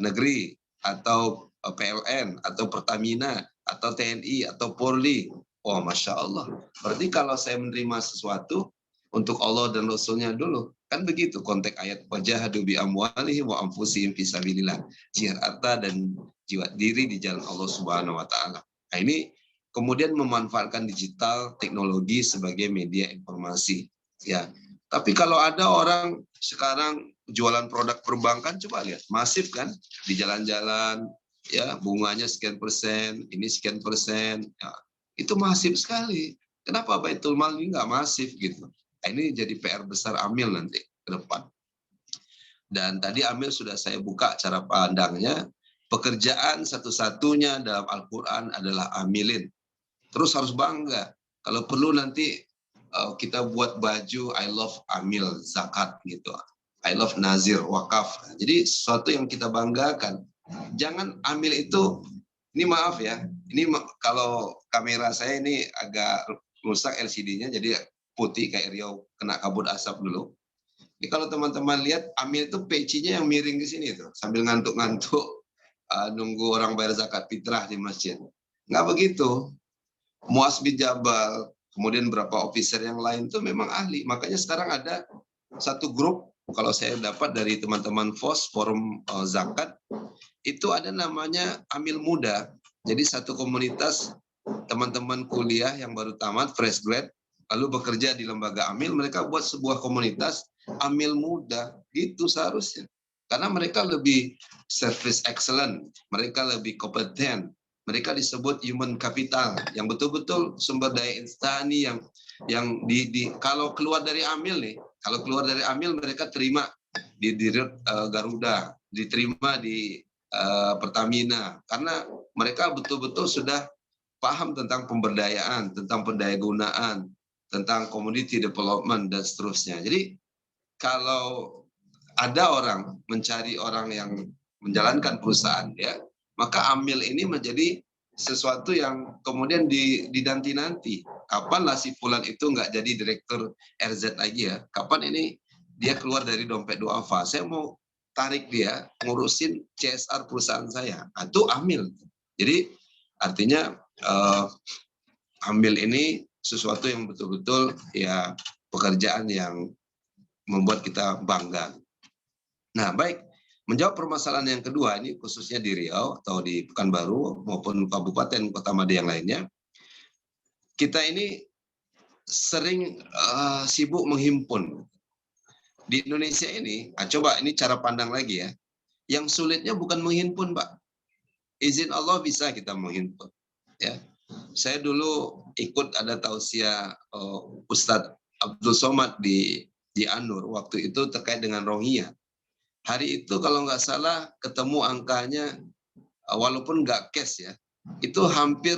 negeri atau PLN atau Pertamina atau TNI atau Polri. Oh, Masya Allah. Berarti kalau saya menerima sesuatu untuk Allah dan Rasulnya dulu, kan begitu konteks ayat wajahadu bi amwalihim wa anfusihim fisabilillah. Jihad harta dan jiwa diri di jalan Allah Subhanahu wa taala. Nah, ini kemudian memanfaatkan digital teknologi sebagai media informasi, ya. Tapi kalau ada orang sekarang jualan produk perbankan, coba lihat, masif kan di jalan-jalan, ya, bunganya sekian persen, ini sekian persen, ya, itu masif sekali. Kenapa Baitul Mal ini nggak masif gitu? Nah, ini jadi PR besar Amil nanti ke depan. Dan tadi Amil sudah saya buka cara pandangnya, pekerjaan satu-satunya dalam Al-Quran adalah amilin. Terus harus bangga. Kalau perlu nanti kita buat baju I love amil zakat gitu. I love nazir wakaf. Jadi sesuatu yang kita banggakan. Jangan amil itu, ini maaf ya, ini kalau kamera saya ini agak rusak LCD-nya, jadi putih kayak Riau kena kabut asap dulu. Jadi kalau teman-teman lihat amil itu pecinya yang miring di sini tuh, sambil ngantuk-ngantuk nunggu orang bayar zakat fitrah di masjid. Nggak begitu. Muaz bin Jabal, kemudian beberapa officer yang lain itu memang ahli. Makanya sekarang ada satu grup, kalau saya dapat dari teman-teman FOS, Forum Zakat, itu ada namanya Amil Muda. Jadi satu komunitas teman-teman kuliah yang baru tamat, fresh grad, lalu bekerja di lembaga Amil, mereka buat sebuah komunitas Amil Muda. Gitu seharusnya. Karena mereka lebih service excellent, mereka lebih kompeten, mereka disebut human capital, yang betul-betul sumber daya insani yang kalau keluar dari Amil nih, kalau keluar dari Amil mereka terima di Garuda, diterima di Pertamina, karena mereka betul-betul sudah paham tentang pemberdayaan, tentang pendayagunaan, tentang community development dan seterusnya. Jadi kalau ada orang mencari orang yang menjalankan perusahaan, ya, maka Amil ini menjadi sesuatu yang kemudian dinanti-nanti. Kapanlah si Fulan itu nggak jadi direktur RZ lagi ya? Kapan ini dia keluar dari dompet duafa? Saya mau tarik dia ngurusin CSR perusahaan saya. Itu Amil. Jadi artinya Amil ini sesuatu yang betul-betul ya pekerjaan yang membuat kita bangga. Nah, baik. Menjawab permasalahan yang kedua, ini khususnya di Riau atau di Pekanbaru maupun kabupaten kota Made yang lainnya, kita ini sering sibuk menghimpun. Di Indonesia ini, coba ini cara pandang lagi ya, yang sulitnya bukan menghimpun, Pak. Izin Allah bisa kita menghimpun. Ya, saya dulu ikut ada tausiah Ustadz Abdul Somad di Anur, waktu itu terkait dengan Rohingya. Hari itu kalau nggak salah ketemu angkanya, walaupun nggak cash ya, itu hampir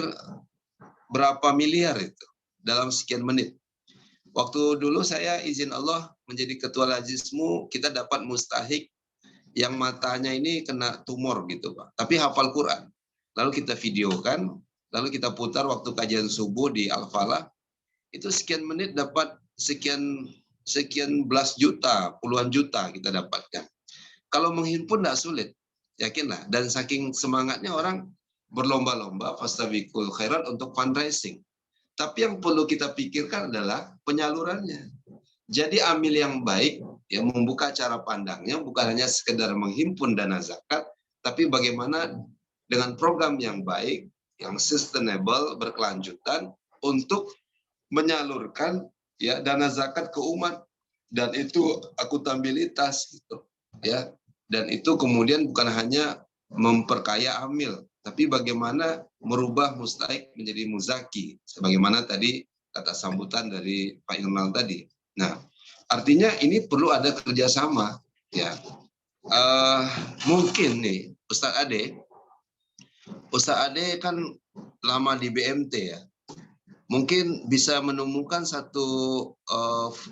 berapa miliar itu dalam sekian menit. Waktu dulu saya izin Allah menjadi ketua Lajismu, kita dapat mustahik yang matanya ini kena tumor gitu Pak. Tapi hafal Quran. Lalu kita videokan, lalu kita putar waktu kajian subuh di Al-Falah, itu sekian menit dapat sekian belas juta, puluhan juta kita dapatkan. Kalau menghimpun tidak sulit, yakinlah. Dan saking semangatnya orang berlomba-lomba fastabiqul khairat untuk fundraising. Tapi yang perlu kita pikirkan adalah penyalurannya. Jadi Amil yang baik, yang membuka cara pandangnya bukan hanya sekedar menghimpun dana zakat, tapi bagaimana dengan program yang baik, yang sustainable, berkelanjutan untuk menyalurkan ya dana zakat ke umat, dan itu akuntabilitas gitu ya. Dan itu kemudian bukan hanya memperkaya Amil, tapi bagaimana merubah mustahik menjadi muzaki, sebagaimana tadi kata sambutan dari Pak Yunal tadi. Nah, artinya ini perlu ada kerjasama, ya. Mungkin nih, Ustadz Ade kan lama di BMT ya, mungkin bisa menemukan satu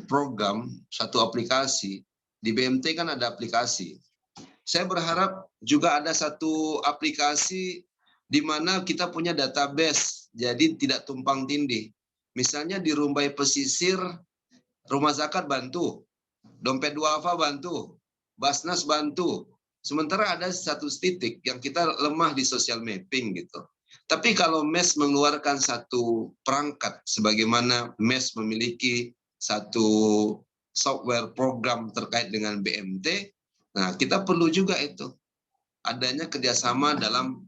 program, satu aplikasi Di BMT kan ada aplikasi. Saya berharap juga ada satu aplikasi di mana kita punya database, jadi tidak tumpang tindih. Misalnya di Rumbai Pesisir, Rumah Zakat bantu, Dompet Duafa bantu, Basnas bantu. Sementara ada satu titik yang kita lemah di social mapping gitu. Tapi kalau MES mengeluarkan satu perangkat, sebagaimana MES memiliki satu software program terkait dengan BMT, nah kita perlu juga itu adanya kerjasama dalam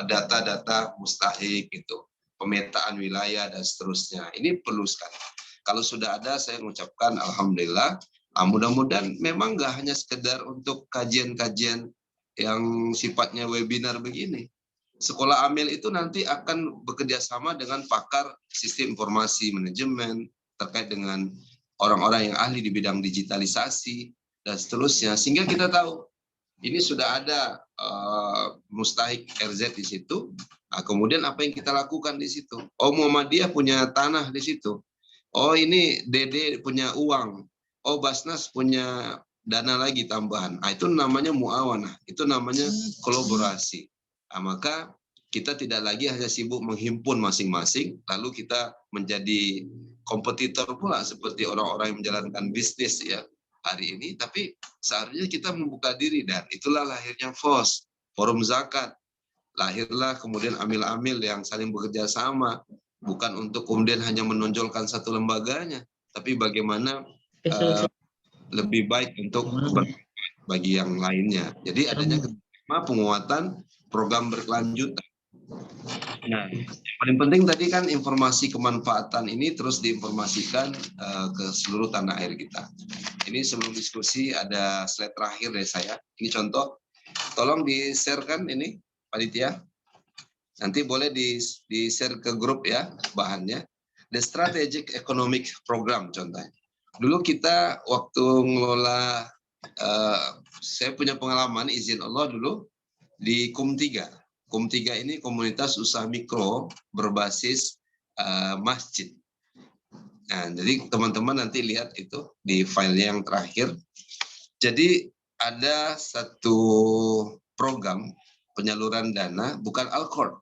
data-data mustahik gitu, pemetaan wilayah dan seterusnya. Ini perlu sekali. Kalau sudah ada, saya mengucapkan alhamdulillah. Mudah-mudahan memang nggak hanya sekedar untuk kajian-kajian yang sifatnya webinar begini. Sekolah Amil itu nanti akan bekerja sama dengan pakar sistem informasi manajemen terkait dengan orang-orang yang ahli di bidang digitalisasi dan seterusnya, sehingga kita tahu ini sudah ada mustahik RZ di situ. Nah, kemudian apa yang kita lakukan di situ? Oh, Muhammadiyah punya tanah di situ. Oh, ini Dede punya uang. Oh, Basnas punya dana lagi tambahan. Nah, itu namanya muawanah. Itu namanya kolaborasi. Nah, maka kita tidak lagi hanya sibuk menghimpun masing-masing, lalu kita menjadi kompetitor pula seperti orang-orang yang menjalankan bisnis ya hari ini. Tapi seharusnya kita membuka diri, dan itulah lahirnya FOS, Forum Zakat. Lahirlah kemudian amil-amil yang saling bekerja sama, bukan untuk kemudian hanya menonjolkan satu lembaganya, tapi bagaimana lebih baik untuk bagi yang lainnya. Jadi adanya penguatan program berkelanjutan. Nah, yang paling penting tadi kan informasi kemanfaatan ini terus diinformasikan ke seluruh tanah air kita. Ini sebelum diskusi ada slide terakhir dari saya. Ini contoh, tolong di-share-kan ini panitia. Nanti boleh di-share ke grup ya bahannya. The Strategic Economic Program contohnya. Dulu kita waktu ngelola, saya punya pengalaman izin Allah dulu di KUM 3. KUM 3 ini komunitas usaha mikro berbasis masjid. Nah, jadi teman-teman nanti lihat itu di file yang terakhir. Jadi ada satu program penyaluran dana, bukan Al-Qard.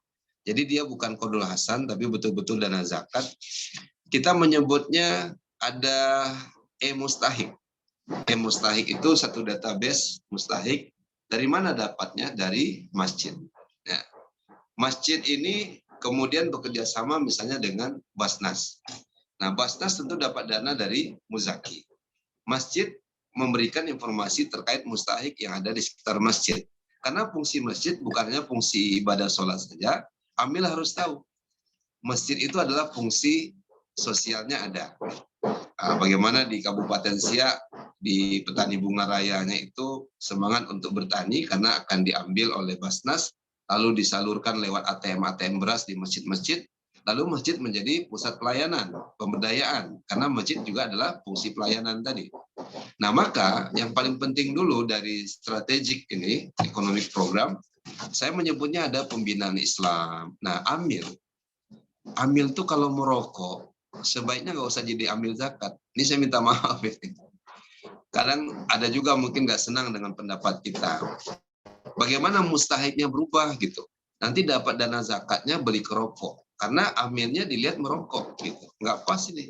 Jadi dia bukan Qardul Hasan, tapi betul-betul dana zakat. Kita menyebutnya ada e-mustahik. E-mustahik itu satu database mustahik. Dari mana dapatnya? Dari masjid. Nah, masjid ini kemudian bekerja sama misalnya dengan Basnas. Nah, Basnas tentu dapat dana dari Muzaki. Masjid memberikan informasi terkait mustahik yang ada di sekitar masjid. Karena fungsi masjid bukan hanya fungsi ibadah sholat saja, Amil harus tahu. Masjid itu adalah fungsi sosialnya ada. Bagaimana di Kabupaten Siak, di petani bunga rayanya itu semangat untuk bertani karena akan diambil oleh Basnas, lalu disalurkan lewat ATM beras di masjid-masjid, lalu masjid menjadi pusat pelayanan, pemberdayaan, karena masjid juga adalah fungsi pelayanan tadi. Nah, maka yang paling penting dulu dari strategik ini, economic program, saya menyebutnya ada pembinaan Islam. Nah, Amil tuh kalau merokok, sebaiknya nggak usah jadi amil zakat. Ini saya minta maaf ya. Kadang ada juga mungkin nggak senang dengan pendapat kita. Bagaimana mustahiknya berubah gitu. Nanti dapat dana zakatnya beli kerokok. Karena amilnya dilihat merokok gitu. Nggak pas ini.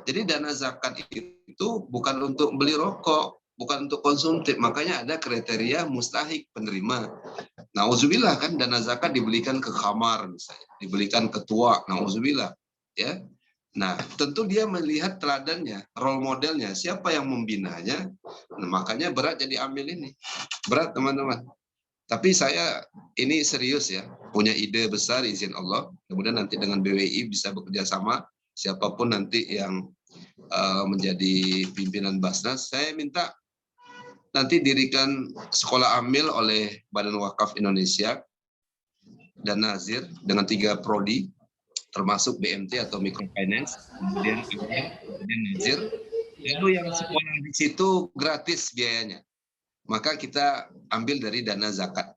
Jadi dana zakat itu bukan untuk beli rokok, bukan untuk konsumtif. Makanya ada kriteria mustahik penerima. Nauzubillah kan dana zakat dibelikan ke kamar misalnya, dibelikan ke tua, nauzubillah ya. Nah, tentu dia melihat teladannya, role modelnya, siapa yang membinanya. Nah, makanya berat jadi amil ini. Berat teman-teman. Tapi saya ini serius ya, punya ide besar izin Allah. Kemudian nanti dengan BWI bisa bekerja sama, siapapun nanti yang menjadi pimpinan Basnas, saya minta nanti dirikan sekolah amil oleh Badan Wakaf Indonesia dan Nazir dengan 3 prodi, termasuk BMT atau microfinance, kemudian Nazir. Lalu yang sekolah di situ gratis biayanya. Maka kita ambil dari dana zakat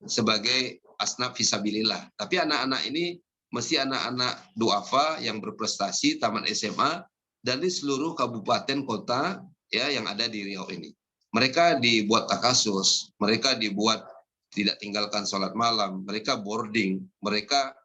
sebagai asnaf fisabilillah. Tapi anak-anak ini mesti anak-anak duafa yang berprestasi tamat SMA dari seluruh kabupaten kota ya yang ada di Riau ini. Mereka dibuat takasus, mereka dibuat tidak tinggalkan sholat malam, mereka boarding, mereka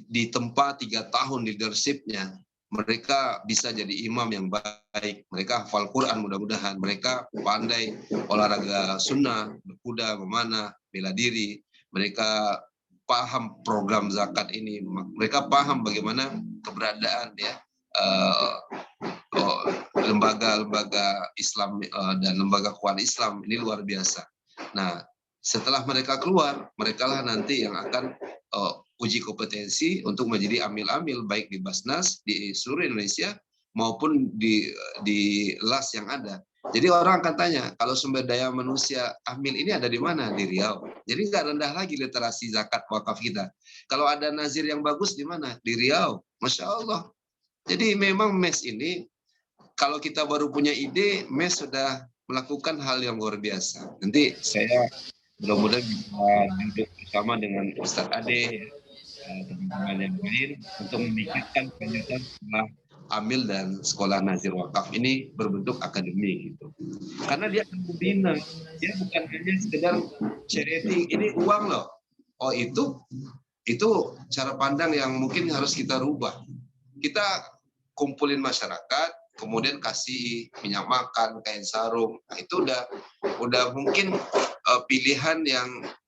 ditempa 3 tahun leadershipnya, mereka bisa jadi imam yang baik, mereka hafal Quran mudah-mudahan, mereka pandai olahraga sunnah, berkuda, memanah, bela diri, mereka paham program zakat ini, mereka paham bagaimana keberadaan ya lembaga-lembaga Islam dan lembaga keuangan Islam ini luar biasa. Nah, setelah mereka keluar, mereka lah nanti yang akan uji kompetensi untuk menjadi amil-amil baik di Basnas di seluruh Indonesia maupun di LAS yang ada. Jadi orang akan tanya, kalau sumber daya manusia amil ini ada di mana? Di Riau. Jadi nggak rendah lagi literasi zakat wakaf kita. Kalau ada nazir yang bagus di mana? Di Riau. Masya Allah. Jadi memang MES ini, kalau kita baru punya ide, MES sudah melakukan hal yang luar biasa. Nanti saya mudah-mudahan bisa duduk bersama dengan Ustadz Ade, teman-teman yang lain, untuk memikirkan kelanjutan setelah amil dan sekolah nazir wakaf ini berbentuk akademi gitu. Karena dia akan membina, dia bukan hanya sekedar charity, ini uang loh. Oh itu cara pandang yang mungkin harus kita rubah. Kita kumpulin masyarakat, kemudian kasih minyak makan, kain sarung, nah, itu udah mungkin pilihan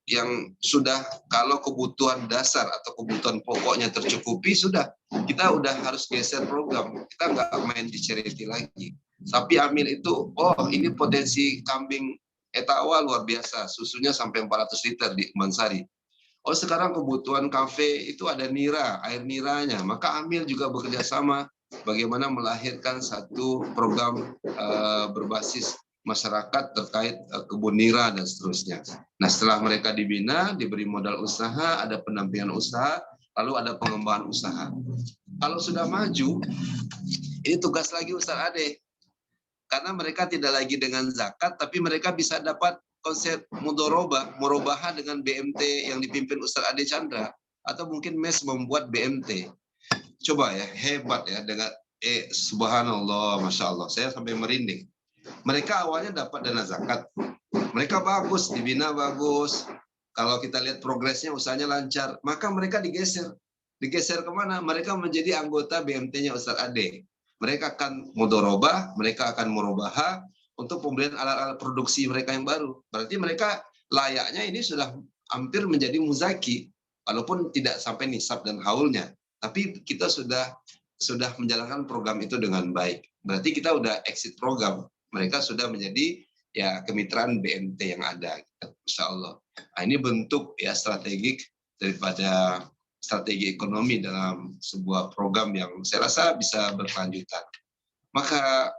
yang sudah, kalau kebutuhan dasar atau kebutuhan pokoknya tercukupi, sudah kita udah harus geser program, kita nggak main di charity lagi. Sapi amil itu, oh ini potensi kambing etawa luar biasa, susunya sampai 400 liter di Mansari. Oh sekarang kebutuhan kafe itu ada nira, air niranya, maka amil juga bekerja sama bagaimana melahirkan satu program berbasis masyarakat terkait kebun nira dan seterusnya. Nah setelah mereka dibina, diberi modal usaha, ada pendampingan usaha, lalu ada pengembangan usaha. Kalau sudah maju, ini tugas lagi Ustaz Ade. Karena mereka tidak lagi dengan zakat, tapi mereka bisa dapat konsep murobah dengan BMT yang dipimpin Ustaz Ade Chandra. Atau mungkin MES membuat BMT. Coba ya, hebat ya, dengan subhanallah, Masya Allah, saya sampai merinding. Mereka awalnya dapat dana zakat, mereka bagus, dibina bagus, kalau kita lihat progresnya, usahanya lancar, maka mereka digeser kemana? Mereka menjadi anggota BMT-nya Ustaz Ade. Mereka akan mudorobah, mereka akan murobaha untuk pembelian alat-alat produksi mereka yang baru. Berarti mereka layaknya ini sudah hampir menjadi muzaki, walaupun tidak sampai nisab dan haulnya. Tapi kita sudah menjalankan program itu dengan baik. Berarti kita udah exit program. Mereka sudah menjadi ya kemitraan BMT yang ada. Insya Allah. Nah, ini bentuk ya strategik daripada strategi ekonomi dalam sebuah program yang saya rasa bisa berkelanjutan. Maka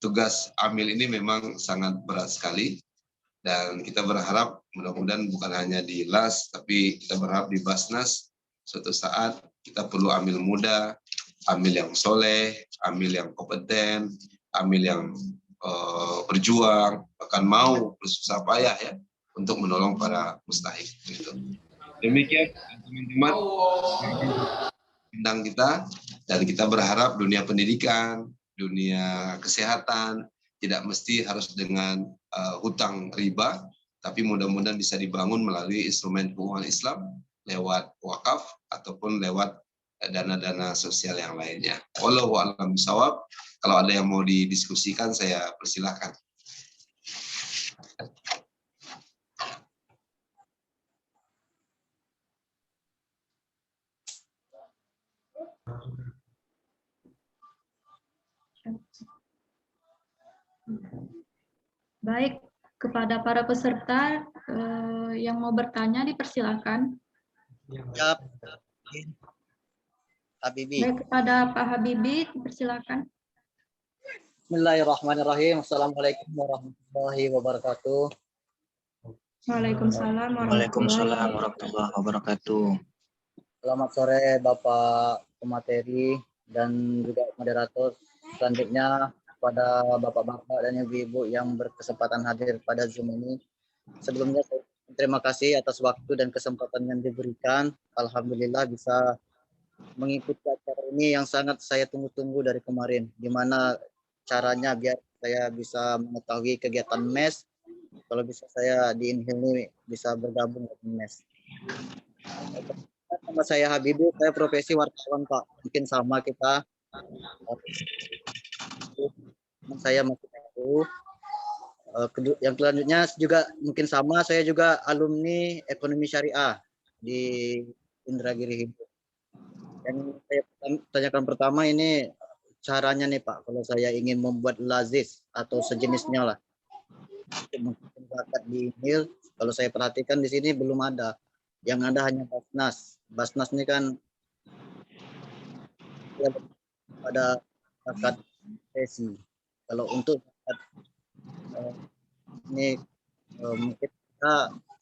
tugas amil ini memang sangat berat sekali. Dan kita berharap mudah-mudahan bukan hanya di LAS, tapi kita berharap di Basnas suatu saat kita perlu amil muda, amil yang soleh, amil yang kompeten, amil yang berjuang, bahkan mau bersusah payah ya untuk menolong para mustahik. Gitu. Demikian teman-teman tentang kita, dan kita berharap dunia pendidikan, dunia kesehatan tidak mesti harus dengan hutang riba, tapi mudah-mudahan bisa dibangun melalui instrumen keuangan Islam lewat wakaf ataupun lewat dana-dana sosial yang lainnya. Wallahu a'lam bishawab. Kalau ada yang mau didiskusikan, saya persilahkan. Baik, kepada para peserta yang mau bertanya dipersilakan. Siap. Habibi. Baik, kepada Pak Habibi dipersilakan. Bismillahirrahmanirrahim. Assalamualaikum warahmatullahi wabarakatuh. Waalaikumsalam Waalaikumsalam warahmatullahi wabarakatuh. Selamat sore Bapak pemateri dan juga moderator. Selanjutnya kepada bapak-bapak dan ibu-ibu yang berkesempatan hadir pada Zoom ini. Sebelumnya terima kasih atas waktu dan kesempatan yang diberikan. Alhamdulillah bisa mengikuti acara ini yang sangat saya tunggu-tunggu dari kemarin. Gimana caranya biar saya bisa mengetahui kegiatan MES. Kalau bisa saya di Inhil ini bisa bergabung dengan MES. Nama saya Habibie, saya profesi wartawan Pak. Mungkin sama kita. Saya masih baru. Yang selanjutnya juga mungkin sama, saya juga alumni ekonomi syariah di Indragiri Hidup. Yang saya tanyakan pertama ini caranya nih Pak, kalau saya ingin membuat lazis atau sejenisnya lah untuk zakat di Inhil, kalau saya perhatikan di sini belum ada. Yang ada hanya Basnas. Basnas ini kan pada zakat sesi. Kalau untuk zakat ini mungkin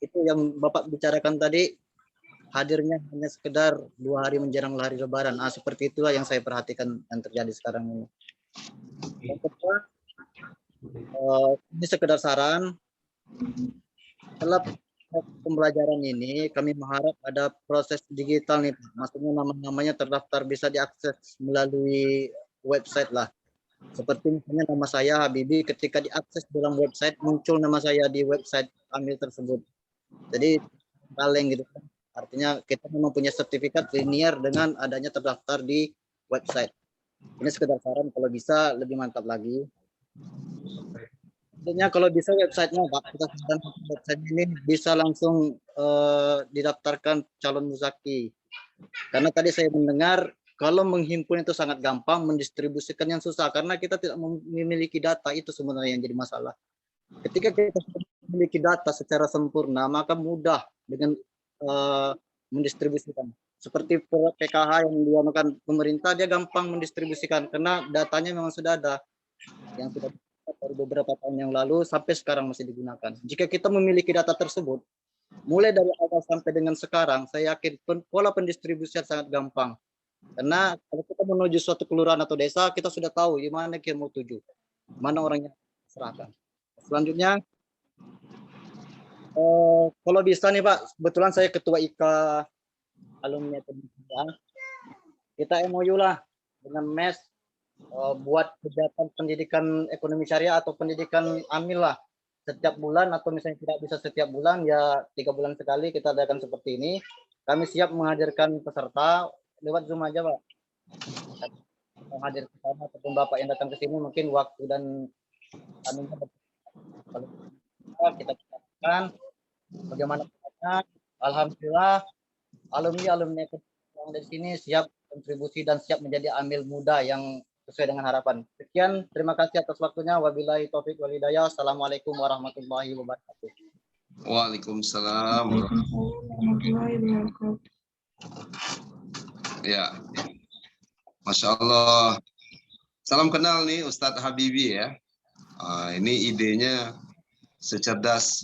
itu yang Bapak bicarakan tadi, hadirnya hanya sekedar 2 hari menjelang hari Lebaran. Seperti itulah yang saya perhatikan yang terjadi sekarang ini. Yang kedua, ini sekedar saran. Setelah pembelajaran ini, kami mengharap ada proses digital nih, maksudnya nama-namanya terdaftar bisa diakses melalui website lah. Seperti misalnya nama saya Habibie, ketika diakses dalam website muncul nama saya di website Amil tersebut. Jadi kaleng gitu. Artinya kita memang punya sertifikat linear dengan adanya terdaftar di website. Ini sekedar saran, kalau bisa lebih mantap lagi. Artinya kalau bisa websitenya Pak, kita website ini bisa langsung didaftarkan calon muzaki. Karena tadi saya mendengar kalau menghimpun itu sangat gampang, mendistribusikan yang susah karena kita tidak memiliki data, itu sebenarnya yang jadi masalah. Ketika kita memiliki data secara sempurna, maka mudah dengan mendistribusikan. Seperti PKH yang dianukan pemerintah, dia gampang mendistribusikan karena datanya memang sudah ada, yang sudah dari beberapa tahun yang lalu sampai sekarang masih digunakan. Jika kita memiliki data tersebut, mulai dari awal sampai dengan sekarang, saya yakin pola pendistribusian sangat gampang. Karena kalau kita menuju suatu kelurahan atau desa, kita sudah tahu di mana kita mau tuju, mana orangnya serahkan. Selanjutnya, kalau bisa nih Pak, kebetulan saya ketua IKA alumni pendidikan, kita MOU lah dengan MES buat kegiatan pendidikan ekonomi syariah atau pendidikan Amil lah setiap bulan, atau misalnya tidak bisa setiap bulan ya 3 bulan sekali kita adakan seperti ini. Kami siap menghadirkan peserta lewat Zoom aja Pak. Menghadir ke sana ataupun Bapak yang datang ke sini mungkin waktu dan anunya kalau kita katakan bagaimana caranya. Alhamdulillah alumni yang dari sini siap kontribusi dan siap menjadi amil muda yang sesuai dengan harapan. Sekian, terima kasih atas waktunya. Wabillahi taufik wal hidayah. Assalamualaikum warahmatullahi wabarakatuh. Waalaikumsalam warahmatullahi wabarakatuh. Ya, Masya Allah. Salam kenal nih Ustadz Habibie ya. Ini idenya secerdas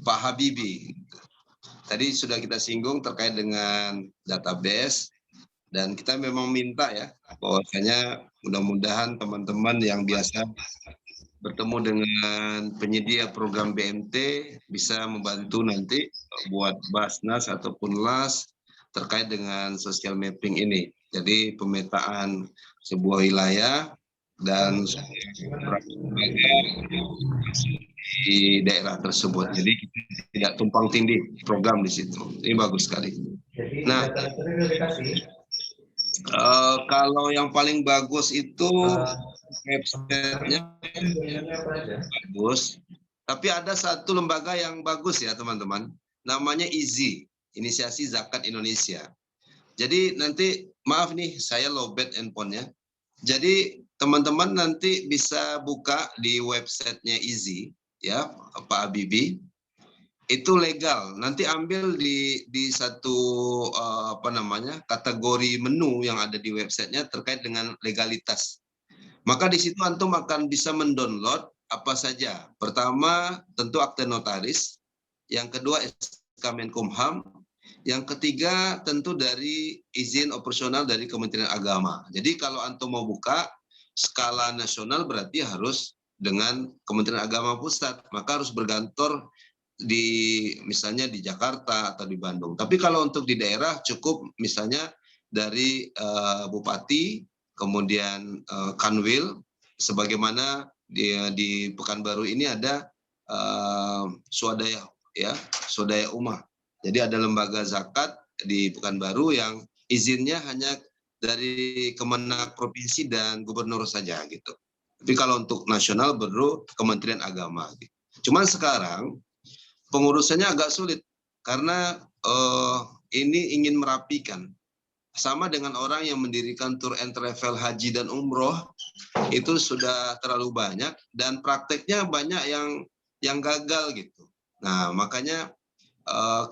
Pak Habibie. Tadi sudah kita singgung terkait dengan database, dan kita memang minta ya bahwasanya mudah-mudahan teman-teman yang biasa bertemu dengan penyedia program BMT bisa membantu nanti buat Basnas ataupun LAS terkait dengan social mapping ini. Jadi pemetaan sebuah wilayah dan di daerah tersebut. Jadi tidak tumpang tindih program di situ. Ini bagus sekali. Nah, kalau yang paling bagus itu website-nya bagus. Tapi ada satu lembaga yang bagus ya teman-teman. Namanya IZI, Inisiasi Zakat Indonesia. Jadi nanti, maaf nih, saya lowbat handphonenya. Jadi teman-teman nanti bisa buka di websitenya IZI, ya Pak Habibie. Itu legal. Nanti ambil di satu kategori menu yang ada di websitenya terkait dengan legalitas. Maka di situ antum akan bisa mendownload apa saja. Pertama tentu akte notaris, yang kedua SK Menkumham, yang ketiga tentu dari izin operasional dari Kementerian Agama. Jadi kalau antum mau buka skala nasional berarti harus dengan Kementerian Agama Pusat, maka harus berkantor misalnya di Jakarta atau di Bandung. Tapi kalau untuk di daerah cukup misalnya dari Bupati, kemudian Kanwil, sebagaimana di Pekanbaru ini ada swadaya, ya, swadaya ummah. Jadi ada lembaga zakat di Pekanbaru yang izinnya hanya dari Kemenak provinsi dan gubernur saja gitu. Tapi kalau untuk nasional baru Kementerian Agama. Gitu. Cuman sekarang pengurusannya agak sulit karena ini ingin merapikan. Sama dengan orang yang mendirikan tour and travel haji dan umroh, itu sudah terlalu banyak dan prakteknya banyak yang gagal gitu. Nah makanya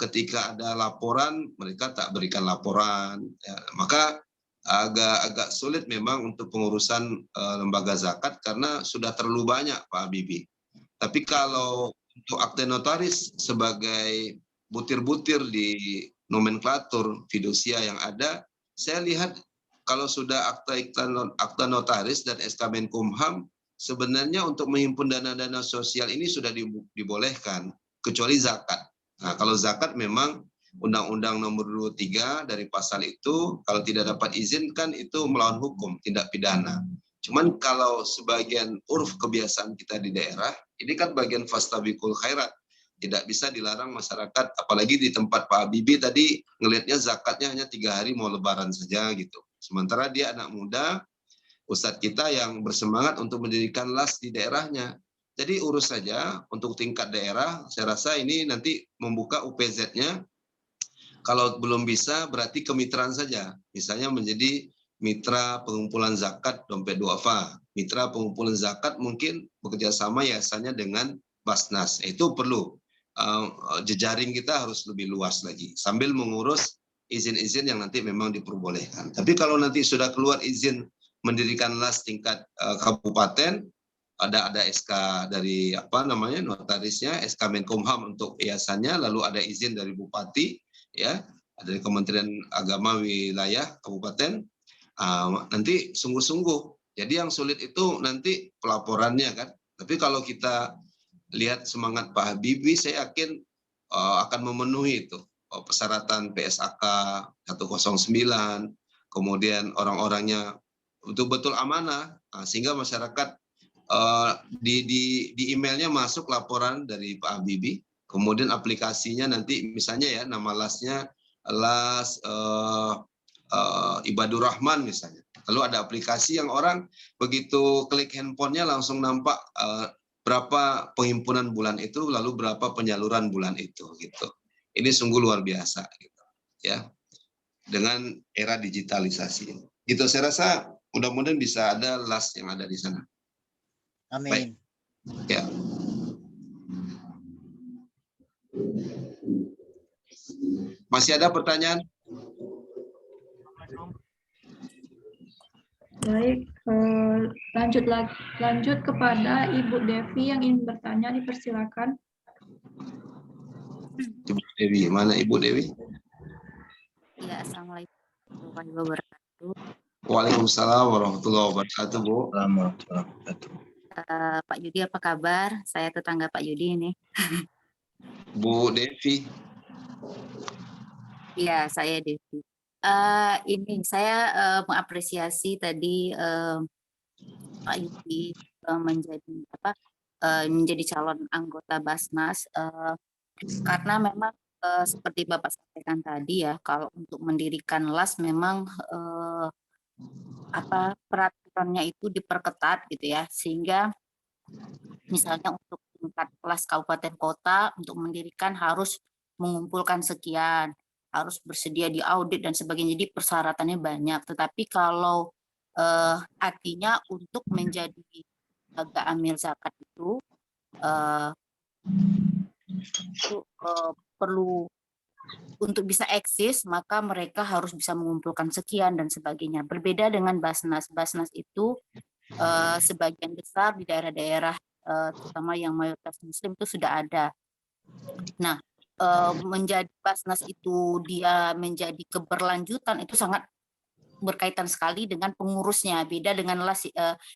ketika ada laporan mereka tak berikan laporan, ya, maka agak sulit memang untuk pengurusan lembaga zakat karena sudah terlalu banyak Pak Habibie. Tapi kalau untuk akte notaris sebagai butir-butir di nomenklatur fidusia yang ada, saya lihat kalau sudah akta notaris dan SK Menkumham, sebenarnya untuk menghimpun dana-dana sosial ini sudah dibolehkan, kecuali zakat. Nah, kalau zakat memang Undang-Undang Nomor 23 dari pasal itu, kalau tidak dapat izin kan itu melawan hukum, tindak pidana. Cuman kalau sebagian uruf kebiasaan kita di daerah, ini kan bagian fastabiqul khairat. Tidak bisa dilarang masyarakat, apalagi di tempat Pak Habibie tadi ngelihatnya zakatnya hanya 3 hari mau lebaran saja gitu. Sementara dia anak muda, ustadz kita yang bersemangat untuk mendirikan las di daerahnya. Jadi urus saja untuk tingkat daerah, saya rasa ini nanti membuka UPZ-nya. Kalau belum bisa berarti kemitraan saja. Misalnya menjadi mitra pengumpulan zakat dompet duafa. Mitra pengumpulan zakat mungkin bekerja sama yayasannya dengan Basnas. Itu perlu. Jejaring kita harus lebih luas lagi sambil mengurus izin-izin yang nanti memang diperbolehkan. Tapi kalau nanti sudah keluar izin mendirikan las tingkat kabupaten, ada SK dari notarisnya, SK Menkumham untuk yayasannya, lalu ada izin dari bupati, ya, dari Kementerian Agama wilayah kabupaten, nanti sungguh-sungguh. Jadi yang sulit itu nanti pelaporannya kan. Tapi kalau kita lihat semangat Pak Habibie, saya yakin akan memenuhi itu persyaratan PSAK 109, kemudian orang-orangnya betul-betul amanah, sehingga masyarakat di emailnya masuk laporan dari Pak Habibie, kemudian aplikasinya nanti misalnya ya nama lasnya las Ibadur Rahman misalnya. Lalu ada aplikasi yang orang begitu klik handphonenya langsung nampak berapa penghimpunan bulan itu, lalu berapa penyaluran bulan itu, gitu. Ini sungguh luar biasa, gitu, ya. Dengan era digitalisasi, gitu. Saya rasa mudah-mudahan bisa ada las yang ada di sana. Amin. Baik. Ya. Masih ada pertanyaan? Baik, lanjut kepada Ibu Devi yang ingin bertanya, dipersilakan. Ibu Dewi, mana Ibu Dewi? Ya, Assalamualaikum warahmatullahi wabarakatuh. Waalaikumsalam warahmatullahi wabarakatuh, Bu. Warahmatullahi wabarakatuh. Pak Yudi, apa kabar? Saya tetangga Pak Yudi ini. Bu Devi. Iya, saya Devi. Ini saya mengapresiasi tadi Pak Yudi menjadi calon anggota Basnas karena memang seperti Bapak sampaikan tadi ya, kalau untuk mendirikan las memang peraturannya itu diperketat gitu ya, sehingga misalnya untuk tingkat kelas kabupaten kota untuk mendirikan harus mengumpulkan sekian, harus bersedia di audit dan sebagainya, jadi persyaratannya banyak. Tetapi kalau artinya untuk menjadi lembaga amil zakat itu perlu untuk bisa eksis, maka mereka harus bisa mengumpulkan sekian dan sebagainya. Berbeda dengan Basnas. Basnas itu sebagian besar di daerah-daerah terutama yang mayoritas Muslim itu sudah ada. Nah, menjadi Basnas itu dia menjadi keberlanjutan itu sangat berkaitan sekali dengan pengurusnya. Beda dengan las,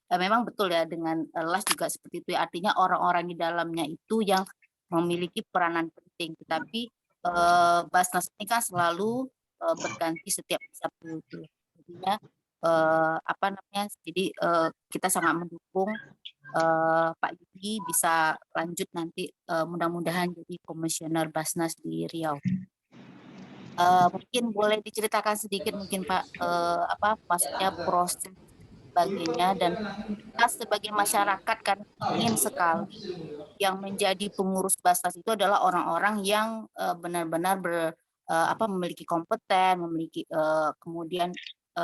memang betul ya, dengan las juga seperti itu. Artinya orang-orang di dalamnya itu yang memiliki peranan penting. Tetapi Basnas ini kan selalu berganti setiap 1 periode. Jadinya apa namanya, jadi kita sangat mendukung Pak Yudi bisa lanjut nanti mudah-mudahan jadi komisioner Basnas di Riau. Mungkin boleh diceritakan sedikit mungkin Pak, apa maksudnya proses sebagainya, dan kita sebagai masyarakat kan ingin sekali yang menjadi pengurus Basnas itu adalah orang-orang yang benar-benar memiliki kompeten, memiliki kemudian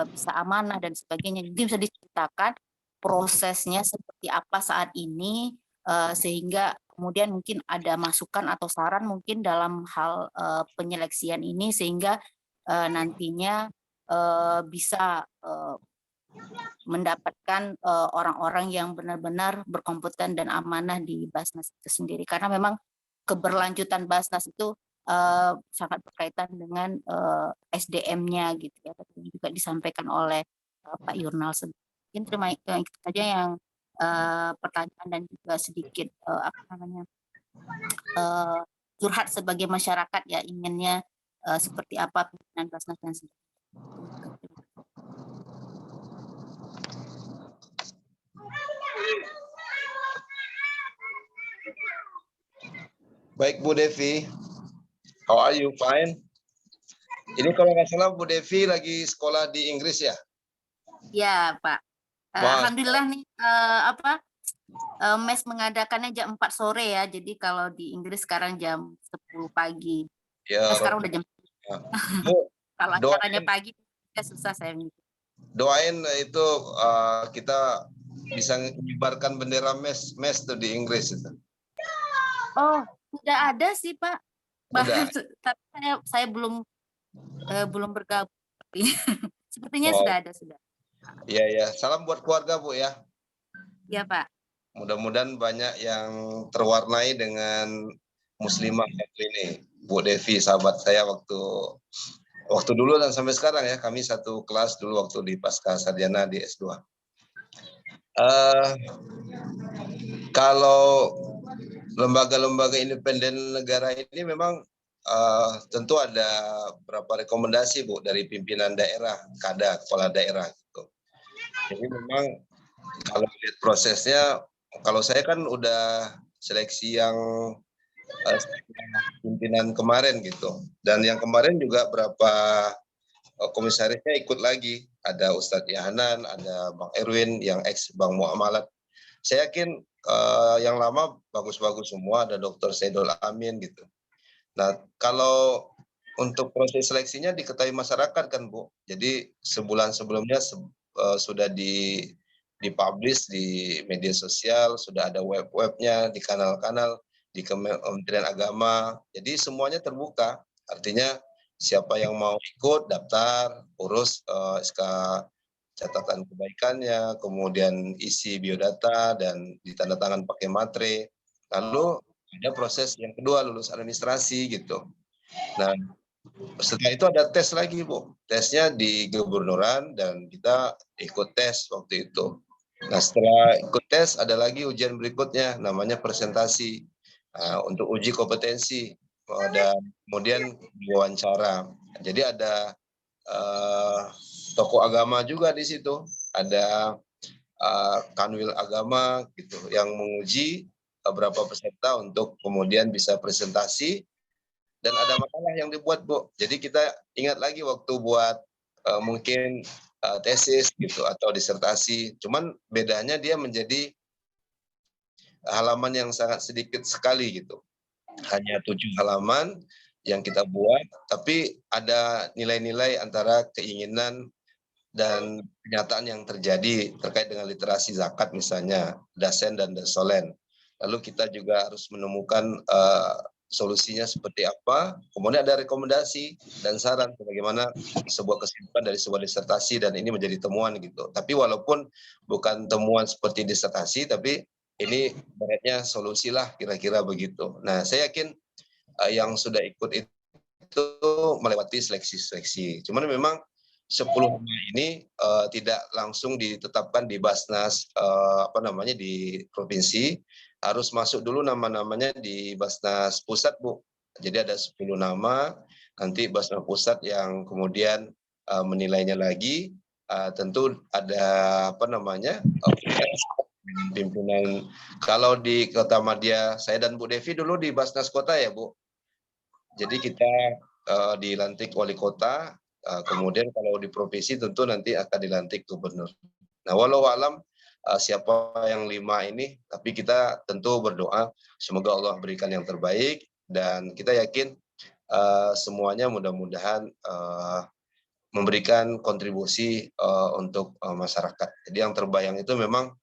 bisa amanah dan sebagainya. Mungkin bisa diceritakan prosesnya seperti apa saat ini, sehingga kemudian mungkin ada masukan atau saran mungkin dalam hal penyeleksian ini, sehingga nantinya bisa mendapatkan orang-orang yang benar-benar berkompeten dan amanah di Basnas itu sendiri. Karena memang keberlanjutan Basnas itu sangat berkaitan dengan SDM-nya gitu ya. Tadi juga disampaikan oleh Pak Yurnal. Mungkin terima itu saja yang pertanyaan dan juga sedikit curhat sebagai masyarakat ya, inginnya seperti apa pimpinan Basnas dan sebagainya. Baik Bu Devi, how are you? Fine. Ini kalau nggak salah Bu Devi lagi sekolah di Inggris ya? Ya Pak. Wah. Alhamdulillah nih MES mengadakannya jam 4 sore ya. Jadi kalau di Inggris sekarang jam 10 pagi. Ya, sekarang udah jam. Bu, Kalau acaranya pagi ya susah saya mikir. Doain itu kita bisa menyebarkan bendera MES tuh di Inggris itu. Oh, sudah ada sih Pak. Udah. Tapi saya belum bergabung. Sepertinya sudah ada sudah. Iya ya, salam buat keluarga Bu ya. Iya Pak. Mudah-mudahan banyak yang terwarnai dengan muslimah ini. Bu Devi sahabat saya waktu dulu dan sampai sekarang ya, kami satu kelas dulu waktu di Pasca Sarjana di S2. Kalau lembaga-lembaga independen negara ini memang tentu ada beberapa rekomendasi Bu dari pimpinan daerah, kepala daerah gitu. Jadi memang kalau lihat prosesnya, kalau saya kan udah seleksi yang pimpinan kemarin gitu, dan yang kemarin juga berapa komisarisnya ikut lagi, ada Ustadz Yahanan, ada Bang Erwin yang ex Bang Muamalat. Saya yakin yang lama bagus-bagus semua, ada Dr. Saidul Amin gitu. Nah, kalau untuk proses seleksinya diketahui masyarakat kan Bu, jadi sebulan sebelumnya sudah dipublish di media sosial, sudah ada web-webnya, di kanal-kanal, di Kementerian Agama, jadi semuanya terbuka, artinya siapa yang mau ikut daftar, urus SK catatan kebaikannya, kemudian isi biodata dan ditandatangan pakai matre, lalu ada proses yang kedua lulus administrasi gitu. Nah, setelah itu ada tes lagi Bu, tesnya di Gubernuran dan kita ikut tes waktu itu. Nah, setelah ikut tes ada lagi ujian berikutnya namanya presentasi untuk uji kompetensi dan kemudian wawancara. Jadi ada tokoh agama juga di situ, ada kanwil agama gitu yang menguji beberapa peserta untuk kemudian bisa presentasi, dan ada makalah yang dibuat Bu. Jadi kita ingat lagi waktu buat mungkin tesis gitu atau disertasi, cuman bedanya dia menjadi halaman yang sangat sedikit sekali gitu, hanya 7 halaman yang kita buat, tapi ada nilai-nilai antara keinginan dan kenyataan yang terjadi terkait dengan literasi zakat misalnya, dasen dan dasolen. Lalu kita juga harus menemukan solusinya seperti apa, kemudian ada rekomendasi dan saran bagaimana sebuah kesimpulan dari sebuah disertasi, dan ini menjadi temuan gitu. Tapi walaupun bukan temuan seperti disertasi, tapi ini beratnya solusi lah kira-kira begitu. Nah, saya yakin yang sudah ikut itu melewati seleksi-seleksi. Cuman memang 10 nama ini tidak langsung ditetapkan di Basnas di provinsi, harus masuk dulu nama-namanya di Basnas Pusat Bu. Jadi ada 10 nama, nanti Basnas Pusat yang kemudian menilainya lagi, tentu ada pimpinan. Kalau di Kota Madia, saya dan Bu Devi dulu di Basnas Kota ya Bu. Jadi kita dilantik wali kota, kemudian kalau di provinsi tentu nanti akan dilantik gubernur. Nah, walau alam siapa yang 5 ini, tapi kita tentu berdoa semoga Allah berikan yang terbaik, dan kita yakin semuanya mudah-mudahan memberikan kontribusi untuk masyarakat. Jadi yang terbayang itu memang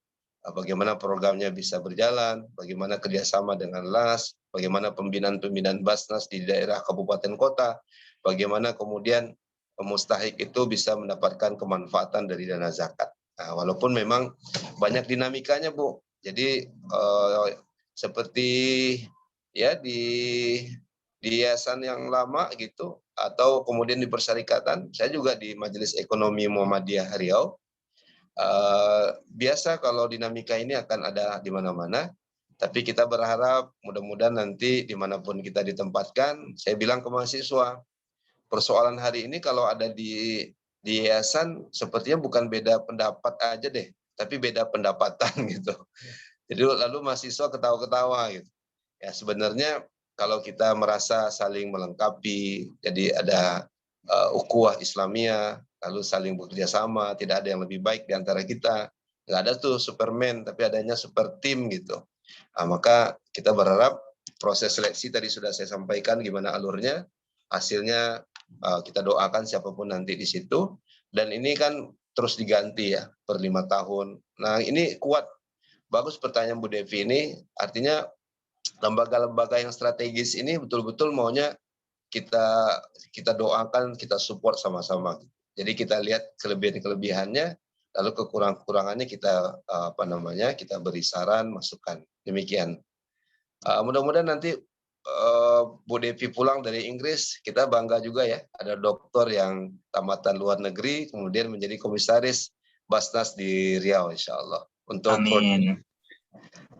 bagaimana programnya bisa berjalan, bagaimana kerjasama dengan LAS, bagaimana pembinaan-pembinaan Basnas di daerah kabupaten kota, bagaimana kemudian mustahik itu bisa mendapatkan kemanfaatan dari dana zakat. Nah, walaupun memang banyak dinamikanya Bu, jadi seperti ya di yayasan yang lama gitu, atau kemudian di persyarikatan, saya juga di Majelis Ekonomi Muhammadiyah Riau. Biasa kalau dinamika ini akan ada di mana-mana, tapi kita berharap mudah-mudahan nanti dimanapun kita ditempatkan, saya bilang ke mahasiswa, persoalan hari ini kalau ada di yayasan sepertinya bukan beda pendapat aja deh, tapi beda pendapatan gitu. Jadi lalu mahasiswa ketawa-ketawa gitu. Ya sebenarnya kalau kita merasa saling melengkapi, jadi ada ukhuwah Islamiyah, lalu saling bekerja sama, tidak ada yang lebih baik di antara kita. Nggak ada tuh Superman, tapi adanya super team gitu. Nah, maka kita berharap proses seleksi tadi sudah saya sampaikan gimana alurnya, hasilnya kita doakan siapapun nanti di situ. Dan ini kan terus diganti ya per 5 tahun. Nah ini kuat, bagus pertanyaan Bu Devi ini, artinya lembaga-lembaga yang strategis ini betul-betul maunya kita doakan, kita support sama-sama. Jadi kita lihat kelebihan-kelebihannya, lalu kekurangan-kekurangannya kita kita beri saran, masukan. Demikian. Mudah-mudahan nanti Bu Devi pulang dari Inggris, kita bangga juga ya, ada dokter yang tamatan luar negeri, kemudian menjadi komisaris Basnas di Riau, insya Allah. Amin.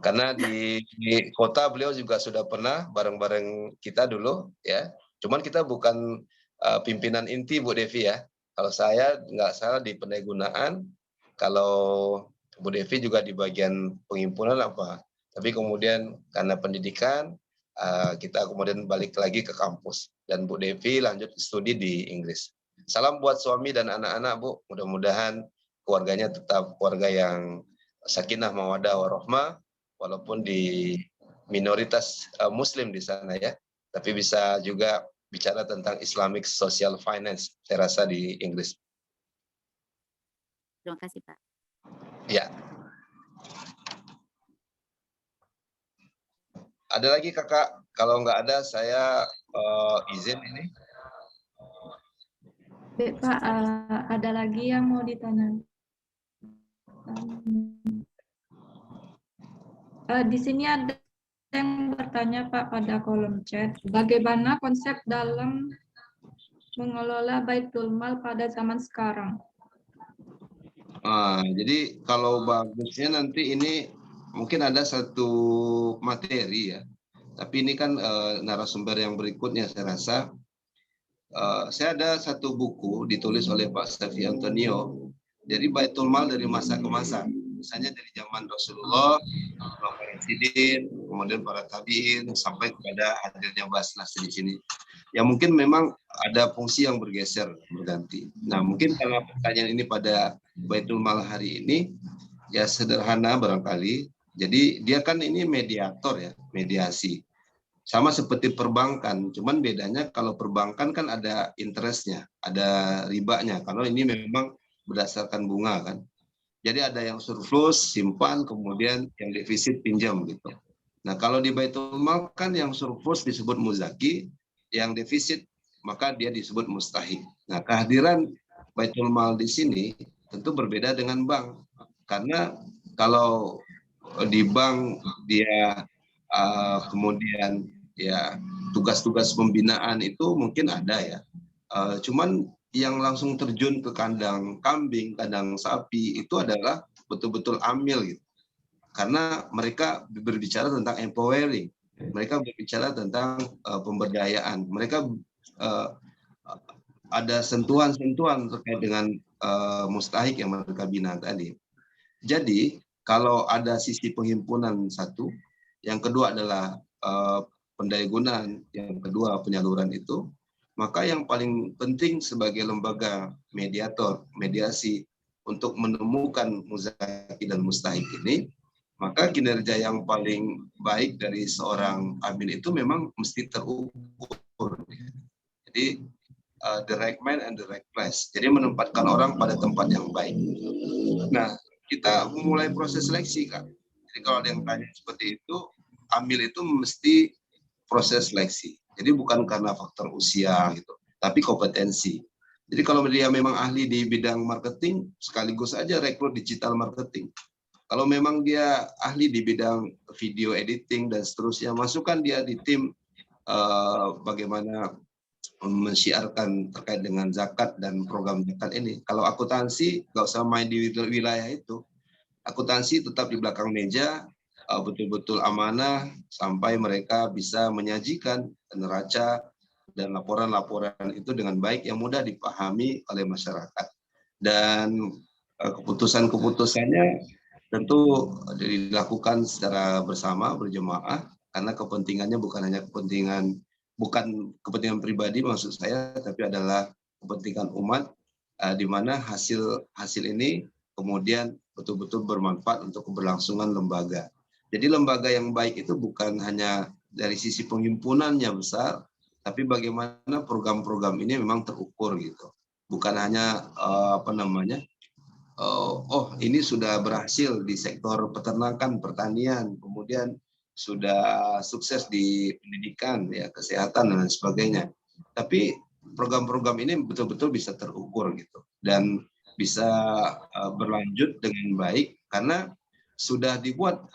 Karena di kota beliau juga sudah pernah bareng-bareng kita dulu ya. Cuman kita bukan pimpinan inti Bu Devi ya. Kalau saya nggak salah di pendayagunaan, kalau Bu Devi juga di bagian pengimpunan apa. Tapi kemudian karena pendidikan kita kemudian balik lagi ke kampus, dan Bu Devi lanjut studi di Inggris. Salam buat suami dan anak-anak Bu. Mudah-mudahan keluarganya tetap keluarga yang sakinah mawaddah warahmah, walaupun di minoritas Muslim di sana ya, tapi bisa juga bicara tentang Islamic Social Finance, saya rasa di Inggris. Terima kasih Pak. Ya. Ada lagi Kakak? Kalau nggak ada, saya izin ini. Pak, ada lagi yang mau ditanya. Di sini ada yang bertanya Pak pada kolom chat, bagaimana konsep dalam mengelola Baitul Mal pada zaman sekarang? Jadi kalau bagusnya nanti ini mungkin ada satu materi ya, tapi ini kan narasumber yang berikutnya saya rasa. Saya ada satu buku ditulis oleh Pak Safi Antonio, jadi Baitul Mal dari masa ke masa. Misalnya dari zaman Rasulullah, para Sidin, kemudian para tabiin, sampai kepada hadirnya Basnas di sini. Ya mungkin memang ada fungsi yang bergeser, berganti. Nah mungkin karena pertanyaan ini pada Baitul Mal hari ini, ya sederhana barangkali. Jadi dia kan ini mediator ya, mediasi. Sama seperti perbankan, cuman bedanya kalau perbankan kan ada interestnya, ada ribanya. Kalau ini memang berdasarkan bunga kan. Jadi ada yang surplus, simpan, kemudian yang defisit pinjam gitu. Nah kalau di Baitul Mal kan yang surplus disebut muzaki, yang defisit maka dia disebut mustahik. Nah kehadiran Baitul Mal di sini tentu berbeda dengan bank. Karena kalau di bank dia kemudian ya tugas-tugas pembinaan itu mungkin ada ya. Cuman yang langsung terjun ke kandang kambing, kandang sapi itu adalah betul-betul amil gitu. Karena mereka berbicara tentang empowering, mereka berbicara tentang pemberdayaan, mereka ada sentuhan-sentuhan terkait dengan mustahik yang mereka bina tadi. Jadi kalau ada sisi penghimpunan satu, yang kedua adalah pendayagunaan, yang kedua penyaluran itu, maka yang paling penting sebagai lembaga mediator, mediasi untuk menemukan muzaki dan mustahik ini, maka kinerja yang paling baik dari seorang amin itu memang mesti terukur. Jadi the right man and the right place. Jadi menempatkan orang pada tempat yang baik. Nah, kita mulai proses seleksi, Kak. Jadi kalau ada yang tanya seperti itu, amil itu mesti proses seleksi. Jadi bukan karena faktor usia gitu, tapi kompetensi. Jadi kalau dia memang ahli di bidang marketing, sekaligus aja rekrut digital marketing. Kalau memang dia ahli di bidang video editing dan seterusnya, masukkan dia di tim bagaimana mensiarkan terkait dengan zakat dan program zakat ini. Kalau akuntansi, nggak usah main di wilayah itu. Akuntansi tetap di belakang meja, betul-betul amanah, sampai mereka bisa menyajikan neraca dan laporan-laporan itu dengan baik yang mudah dipahami oleh masyarakat. Dan keputusan-keputusannya tentu dilakukan secara bersama, berjemaah, karena kepentingannya bukan hanya bukan kepentingan pribadi maksud saya, tapi adalah kepentingan umat, di mana hasil ini kemudian betul-betul bermanfaat untuk keberlangsungan lembaga. Jadi lembaga yang baik itu bukan hanya dari sisi penghimpunannya besar, tapi bagaimana program-program ini memang terukur gitu. Bukan hanya ini sudah berhasil di sektor peternakan, pertanian, kemudian sudah sukses di pendidikan, ya, kesehatan dan lain sebagainya. Tapi program-program ini betul-betul bisa terukur gitu dan bisa berlanjut dengan baik karena sudah dibuat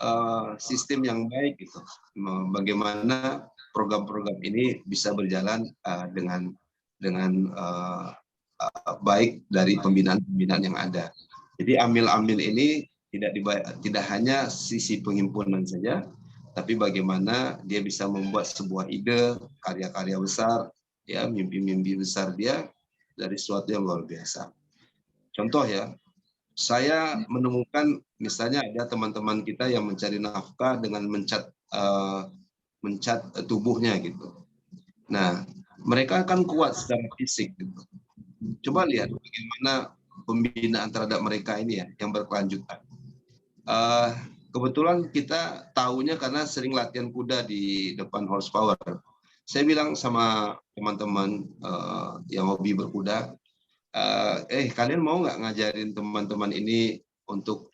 sistem yang baik gitu. Bagaimana program-program ini bisa berjalan dengan baik dari pembinaan-pembinaan yang ada. Jadi amil-amil ini tidak hanya sisi penghimpunan saja, tapi bagaimana dia bisa membuat sebuah ide, karya-karya besar, ya, mimpi-mimpi besar dia dari sesuatu yang luar biasa. Contoh ya, saya menemukan misalnya ada teman-teman kita yang mencari nafkah dengan mencat tubuhnya gitu. Nah, mereka akan kuat secara fisik gitu. Coba lihat bagaimana pembinaan terhadap mereka ini ya, yang berkelanjutan. Kebetulan kita tahunya karena sering latihan kuda di depan horsepower. Saya bilang sama teman-teman yang hobi berkuda, kalian mau nggak ngajarin teman-teman ini untuk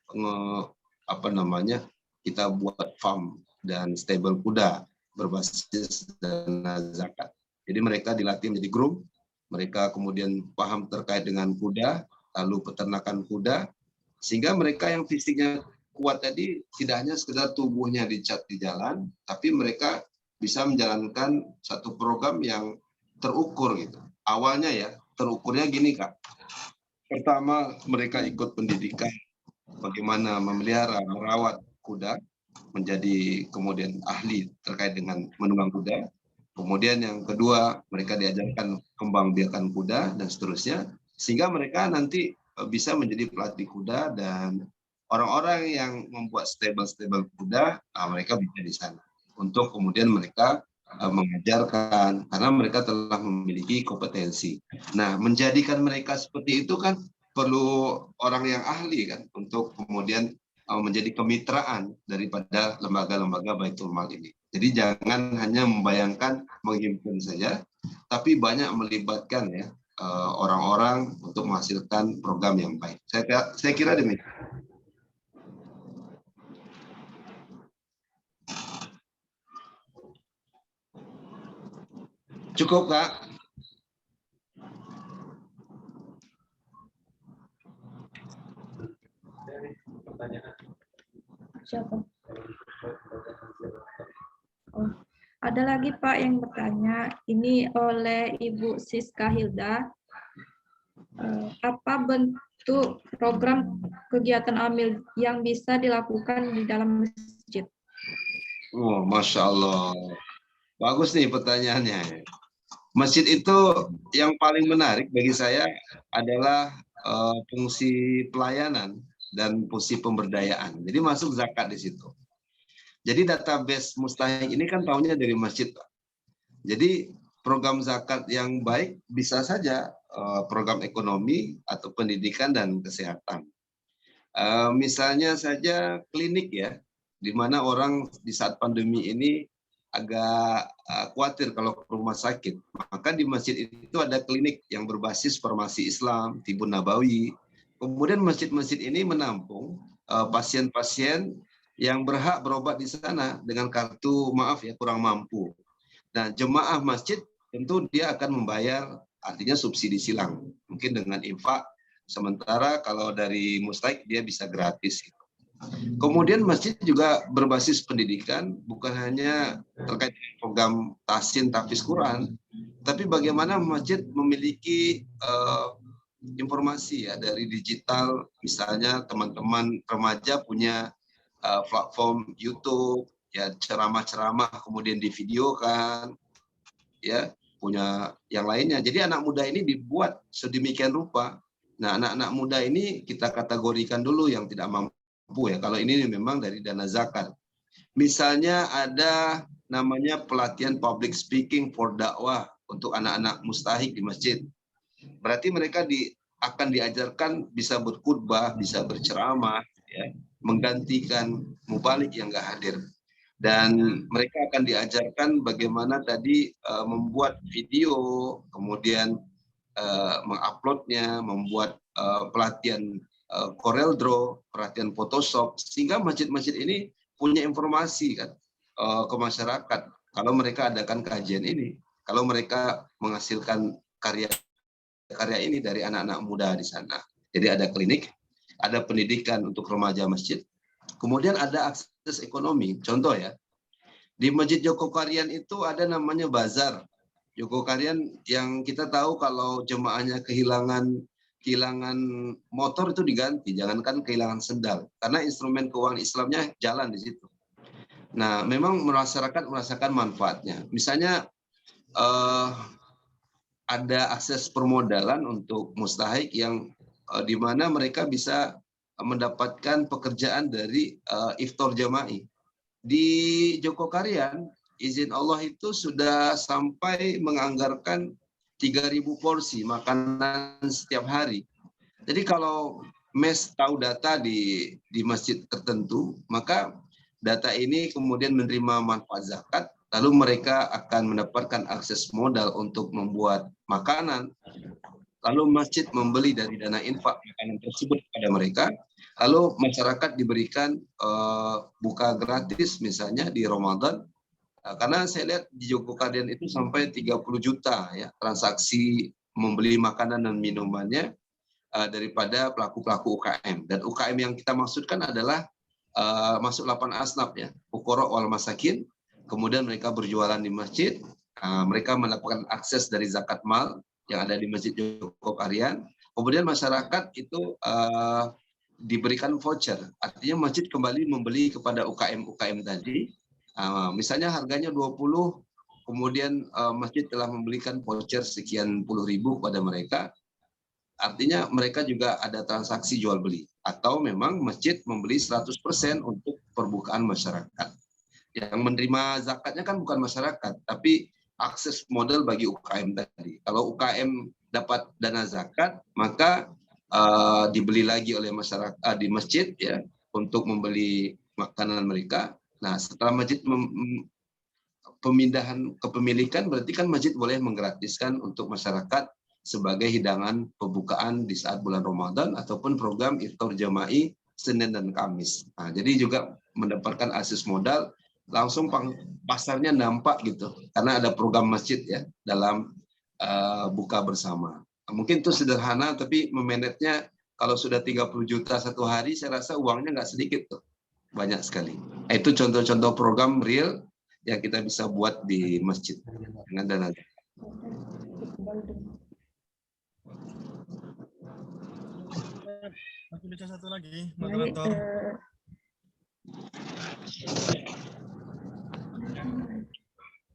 kita buat farm dan stable kuda berbasis dana zakat. Jadi mereka dilatih menjadi groom, mereka kemudian paham terkait dengan kuda, lalu peternakan kuda, sehingga mereka yang fisiknya kuat tadi tidak hanya sekedar tubuhnya dicat di jalan, tapi mereka bisa menjalankan satu program yang terukur gitu. Awalnya ya, terukurnya gini Kak. Pertama, mereka ikut pendidikan bagaimana memelihara, merawat kuda, menjadi kemudian ahli terkait dengan menunggang kuda. Kemudian yang kedua, mereka diajarkan kembang biakan kuda dan seterusnya, sehingga mereka nanti bisa menjadi pelatih kuda dan orang-orang yang membuat stable kuda, mereka bisa di sana untuk kemudian mereka mengajarkan karena mereka telah memiliki kompetensi. Nah, menjadikan mereka seperti itu kan perlu orang yang ahli kan untuk kemudian menjadi kemitraan daripada lembaga-lembaga Baitul Mal ini. Jadi jangan hanya membayangkan menghimpun saja, tapi banyak melibatkan ya orang-orang untuk menghasilkan program yang baik. Saya kira demikian. Cukup, Kak? Siapa? Oh, ada lagi Pak yang bertanya, ini oleh Ibu Siska Hilda. Apa bentuk program kegiatan amil yang bisa dilakukan di dalam masjid? Oh, Masya Allah. Bagus nih pertanyaannya. Masjid itu yang paling menarik bagi saya adalah fungsi pelayanan dan fungsi pemberdayaan. Jadi masuk zakat di situ. Jadi database mustahik ini kan tahunya dari masjid, Pak. Jadi program zakat yang baik bisa saja program ekonomi atau pendidikan dan kesehatan. Misalnya saja klinik ya, di mana orang di saat pandemi ini agak khawatir kalau ke rumah sakit. Maka di masjid itu ada klinik yang berbasis farmasi Islam, Tibun Nabawi. Kemudian masjid-masjid ini menampung pasien-pasien yang berhak berobat di sana dengan kartu maaf ya kurang mampu. Nah, jemaah masjid tentu dia akan membayar artinya subsidi silang, mungkin dengan infak. Sementara kalau dari mustahik dia bisa gratis. Kemudian masjid juga berbasis pendidikan, bukan hanya terkait dengan program tahsin tahfiz Quran, tapi bagaimana masjid memiliki informasi ya dari digital, misalnya teman-teman remaja punya platform YouTube, ya ceramah-ceramah kemudian divideokan, ya punya yang lainnya. Jadi anak muda ini dibuat sedemikian rupa. Nah, anak-anak muda ini kita kategorikan dulu yang tidak mampu ya. Kalau ini memang dari dana zakat. Misalnya ada namanya pelatihan public speaking for dakwah untuk anak-anak mustahik di masjid. Berarti mereka akan diajarkan bisa berkhutbah, bisa berceramah, ya, menggantikan mubalik yang nggak hadir. Dan mereka akan diajarkan bagaimana tadi membuat video, kemudian menguploadnya, membuat pelatihan Corel Draw, pelatihan Photoshop, sehingga masjid-masjid ini punya informasi kan ke masyarakat. Kalau mereka adakan kajian ini, kalau mereka menghasilkan karya ini dari anak-anak muda di sana. Jadi ada klinik, ada pendidikan untuk remaja masjid, kemudian ada akses ekonomi. Contoh ya, di Masjid Jogokarian itu ada namanya bazar. Jogokarian yang kita tahu kalau jemaahnya kehilangan motor itu diganti, jangankan kehilangan sendal, karena instrumen keuangan Islamnya jalan di situ. Nah, memang masyarakat merasakan manfaatnya. Misalnya ada akses permodalan untuk mustahik yang di mana mereka bisa mendapatkan pekerjaan dari iftar jama'i. Di Jogokarian, izin Allah itu sudah sampai menganggarkan 3.000 porsi makanan setiap hari. Jadi kalau MES tahu data di masjid tertentu, maka data ini kemudian menerima manfaat zakat, lalu mereka akan mendapatkan akses modal untuk membuat makanan, lalu masjid membeli dari dana infak makanan tersebut kepada mereka, lalu masyarakat diberikan buka gratis misalnya di Ramadan, karena saya lihat di Jogokarian itu sampai 30 juta ya transaksi membeli makanan dan minumannya daripada pelaku-pelaku UKM. Dan UKM yang kita maksudkan adalah masuk 8 asnaf ya, fuqara wal masakin, kemudian mereka berjualan di masjid, mereka mendapatkan akses dari zakat mal yang ada di Masjid Jogokarian. Kemudian masyarakat itu diberikan voucher, artinya masjid kembali membeli kepada UKM tadi. Misalnya harganya 20, kemudian masjid telah membelikan voucher sekian puluh ribu kepada mereka. Artinya mereka juga ada transaksi jual beli, atau memang masjid membeli 100% untuk perbukaan masyarakat. Yang menerima zakatnya kan bukan masyarakat, tapi akses modal bagi UKM tadi. Kalau UKM dapat dana zakat, maka dibeli lagi oleh masyarakat di masjid ya untuk membeli makanan mereka. Nah, setelah masjid pemindahan kepemilikan, berarti kan masjid boleh menggratiskan untuk masyarakat sebagai hidangan pembukaan di saat bulan Ramadan ataupun program iftar jama'i Senin dan Kamis. Nah, jadi juga mendapatkan akses modal, langsung pasarnya nampak gitu, karena ada program masjid ya dalam buka bersama. Mungkin itu sederhana, tapi memanagenya kalau sudah 30 juta satu hari, saya rasa uangnya nggak sedikit tuh, banyak sekali. Itu contoh-contoh program real yang kita bisa buat di masjid dengan dana. Aku baca satu lagi, moderator.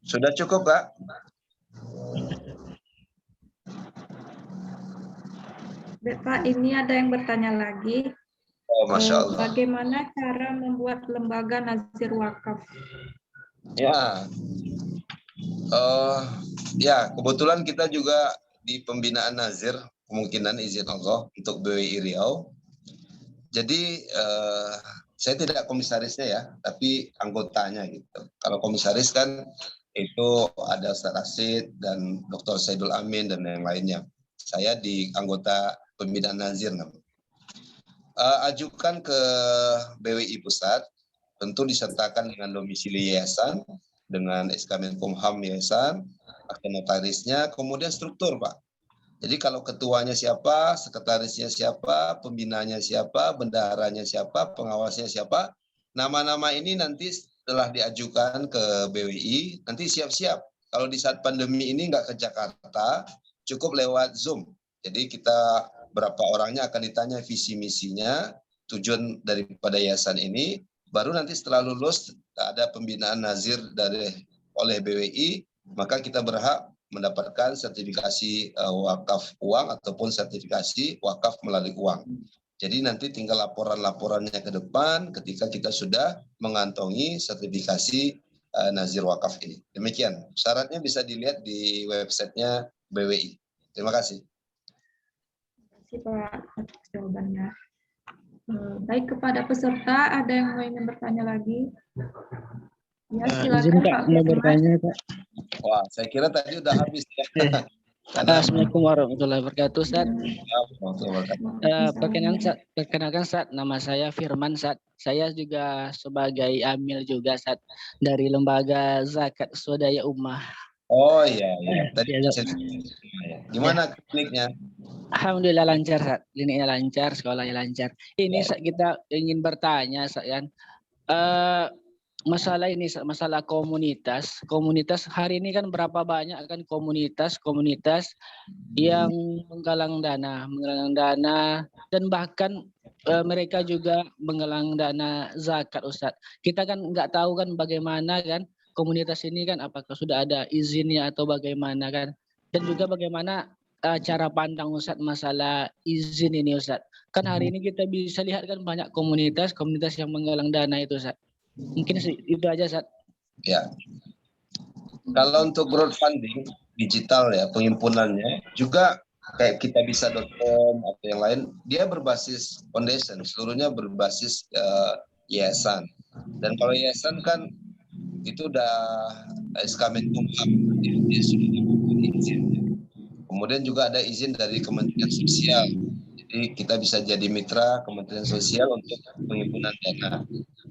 Sudah cukup, Kak? Pak, ini ada yang bertanya lagi. Oh, Masya Allah. Bagaimana cara membuat lembaga nazir wakaf? Ya, ya kebetulan kita juga di pembinaan nazir, kemungkinan izin Allah untuk BWI Riau. Jadi saya tidak komisarisnya ya, tapi anggotanya gitu. Kalau komisaris kan itu ada Ustaz Rashid dan Dr. Saidul Amin dan yang lainnya. Saya di anggota pembinaan nazir. Ajukan ke BWI Pusat, tentu disertakan dengan domisili yayasan, dengan SK Menkumham yayasan, akte notarisnya, kemudian struktur Pak. Jadi kalau ketuanya siapa, sekretarisnya siapa, pembinanya siapa, bendaharanya siapa, pengawasnya siapa, nama-nama ini nanti setelah diajukan ke BWI, nanti siap-siap. Kalau di saat pandemi ini nggak ke Jakarta, cukup lewat Zoom. Jadi kita berapa orangnya akan ditanya visi misinya, tujuan daripada yayasan ini, baru nanti setelah lulus ada pembinaan nazir oleh BWI, maka kita berhak mendapatkan sertifikasi wakaf uang ataupun sertifikasi wakaf melalui uang. Jadi nanti tinggal laporan-laporannya ke depan ketika kita sudah mengantongi sertifikasi nazir wakaf ini. Demikian, syaratnya bisa dilihat di websitenya BWI. Terima kasih. Terima kasih Pak atas jawabannya. Baik, kepada peserta ada yang ingin bertanya lagi? Ya, silakan Pak mau Firman. bertanya, Pak. Wah, saya kira tadi udah habis ya. Assalamualaikum warahmatullahi wabarakatuh, Ustaz. Perkenalkan, Ustaz, nama saya Firman, Ustaz. Saya juga sebagai amil juga, Ustaz, dari lembaga zakat swadaya ummah. Oh iya, tadi Ya, gimana kliniknya? Alhamdulillah lancar, Ustaz. Kliniknya lancar, sekolahnya lancar. Ini Ustaz, kita ingin bertanya, Ustaz, kan. Masalah ini, masalah komunitas hari ini kan berapa banyak kan komunitas yang menggalang dana dan bahkan mereka juga menggalang dana zakat, Ustaz. Kita kan nggak tahu kan bagaimana kan komunitas ini kan, apakah sudah ada izinnya atau bagaimana kan, dan juga bagaimana cara pandang Ustaz masalah izin ini, Ustaz. Kan hari ini kita bisa lihat kan banyak komunitas yang menggalang dana itu, Ustaz. Mungkin itu aja, Ustaz. Ya. Kalau untuk crowdfunding digital ya, penghimpunannya juga kayak kitabisa.com atau yang lain, dia berbasis foundation, seluruhnya berbasis yayasan. Dan kalau yayasan kan itu udah SK Menkumham, dia sudah mempunyai izin. Kemudian juga ada izin dari Kementerian Sosial. Jadi kita bisa jadi mitra Kementerian Sosial untuk penghimpunan dana.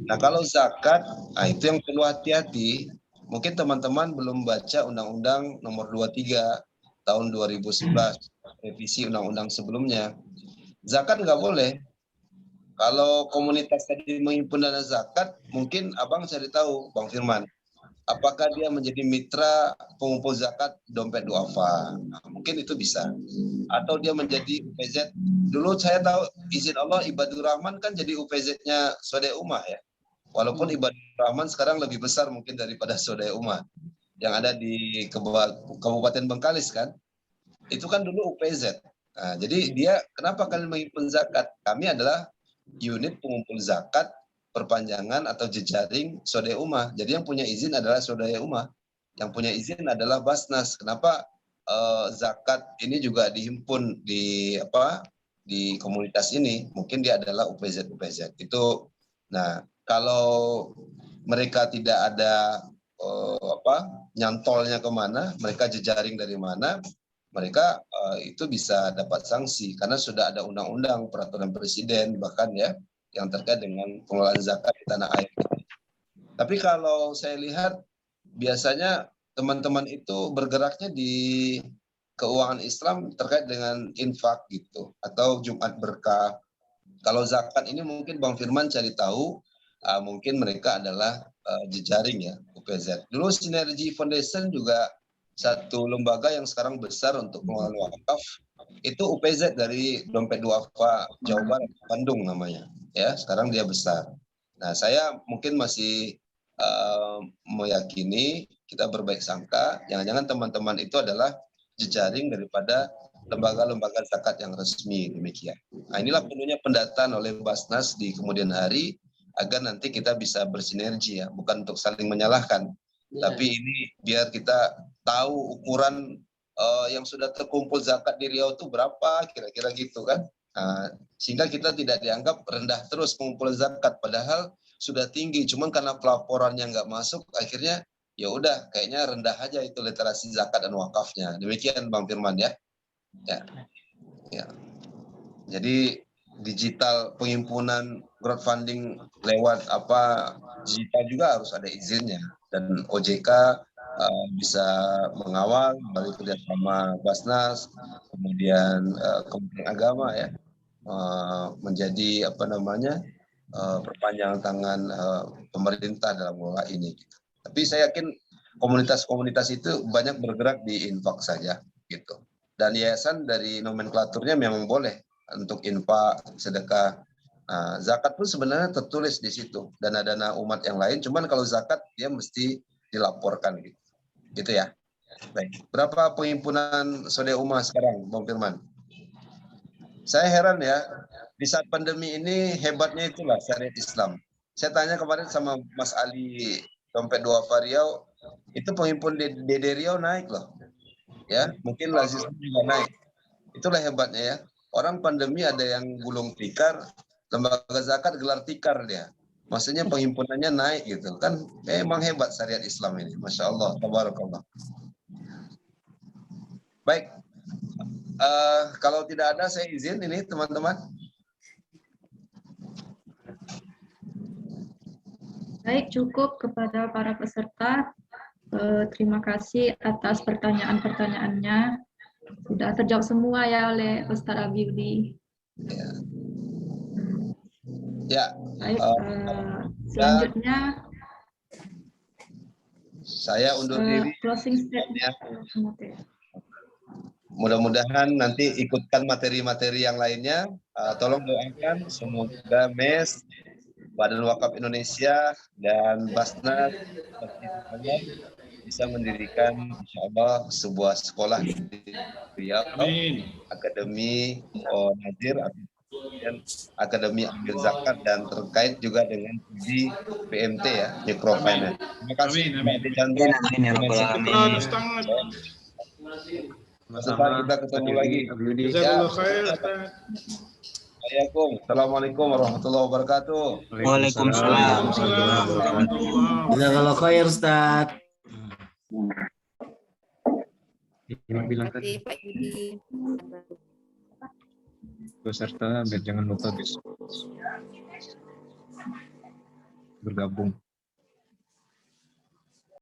Nah kalau zakat, itu yang perlu hati-hati. Mungkin teman-teman belum baca Undang-Undang Nomor 23 tahun 2011, revisi Undang-Undang sebelumnya. Zakat nggak boleh. Kalau komunitas tadi menghimpun dana zakat, mungkin abang cari tahu, Bang Firman, apakah dia menjadi mitra pengumpul zakat dompet duafa? Nah, mungkin itu bisa. Atau dia menjadi UPZ. Dulu saya tahu izin Allah Ibadur Rahman kan jadi UPZ-nya Swadaya Ummah ya. Walaupun Ibadur Rahman sekarang lebih besar mungkin daripada Swadaya Ummah yang ada di Kabupaten Bengkalis kan. Itu kan dulu UPZ. Nah, jadi dia kenapa kalian menghimpun zakat? Kami adalah unit pengumpul zakat perpanjangan atau jejaring Swadaya Ummah. Jadi yang punya izin adalah Swadaya Ummah. Yang punya izin adalah Basnas. Kenapa zakat ini juga dihimpun di komunitas ini? Mungkin dia adalah UPZ. Itu. Nah, kalau mereka tidak ada nyantolnya kemana, mereka jejaring dari mana, mereka itu bisa dapat sanksi karena sudah ada undang-undang peraturan presiden bahkan ya yang terkait dengan pengelolaan zakat di tanah air. Tapi kalau saya lihat biasanya teman-teman itu bergeraknya di keuangan Islam terkait dengan infak gitu atau Jumat berkah. Kalau zakat ini mungkin Bang Firman cari tahu, mungkin mereka adalah jejaring ya UPZ. Dulu Sinergi Foundation juga satu lembaga yang sekarang besar untuk pengelolaan wakaf itu UPZ dari Dompet Duafa Jawa Barat, Bandung namanya. Ya, sekarang dia besar. Nah, saya mungkin masih meyakini kita berbaik sangka, jangan-jangan teman-teman itu adalah jejaring daripada lembaga-lembaga zakat yang resmi, demikian. Nah, inilah perlunya pendataan oleh Basnas di kemudian hari agar nanti kita bisa bersinergi ya, bukan untuk saling menyalahkan, tapi ini biar kita tahu ukuran yang sudah terkumpul zakat di Riau itu berapa kira-kira gitu kan. Sehingga kita tidak dianggap rendah terus pengumpulan zakat, padahal sudah tinggi, cuman karena pelaporannya nggak masuk, akhirnya ya udah kayaknya rendah aja itu literasi zakat dan wakafnya. Demikian Bang Firman ya. Ya. Jadi digital pengimpunan crowdfunding lewat digital juga harus ada izinnya, dan OJK bisa mengawal melalui kerjasama Basnas, kemudian Kementerian Agama ya, menjadi perpanjangan tangan pemerintah dalam mengelola ini. Tapi saya yakin komunitas-komunitas itu banyak bergerak di infak saja gitu. Dan yayasan dari nomenklaturnya memang boleh untuk infak, sedekah. Zakat pun sebenarnya tertulis di situ, dana-dana umat yang lain. Cuman kalau zakat dia mesti dilaporkan gitu. Gitu ya. Baik. Berapa penghimpunan Sode Ummah sekarang, Bang Firman? Saya heran ya, di saat pandemi ini hebatnya itulah syariat Islam. Saya tanya kemarin sama Mas Ali Dompet Duafa Riau, itu penghimpun DD Riau naik loh. Ya, mungkin Lazis juga naik. Itulah hebatnya ya. Orang pandemi ada yang gulung tikar, lembaga zakat gelar tikar dia. Maksudnya penghimpunannya naik gitu. Kan memang hebat syariat Islam ini. Masya Allah, tabarakallah. Baik, kalau tidak ada saya izin ini teman-teman. Baik, cukup kepada para peserta. Terima kasih atas pertanyaan-pertanyaannya. Sudah terjawab semua ya oleh Ustaz Abiudi. Ya. Baik, selanjutnya saya undur diri. Closing statement. Ya. Mudah-mudahan nanti ikutkan materi-materi yang lainnya. Tolong doakan semoga MES, Badan Wakaf Indonesia, dan Basnas bisa mendirikan insya Allah sebuah sekolah di Riau, Akademi Nazir, dan Akademi Ambil Zakat, dan terkait juga dengan di PMT ya, microfinance. Terima kasih. Sama kita ketemu lagi. Assalamualaikum warahmatullahi wabarakatuh. Waalaikumsalam. Jazakallah khair Ustaz. Terima kasih Pak Yudi. Peserta jangan lupa bergabung.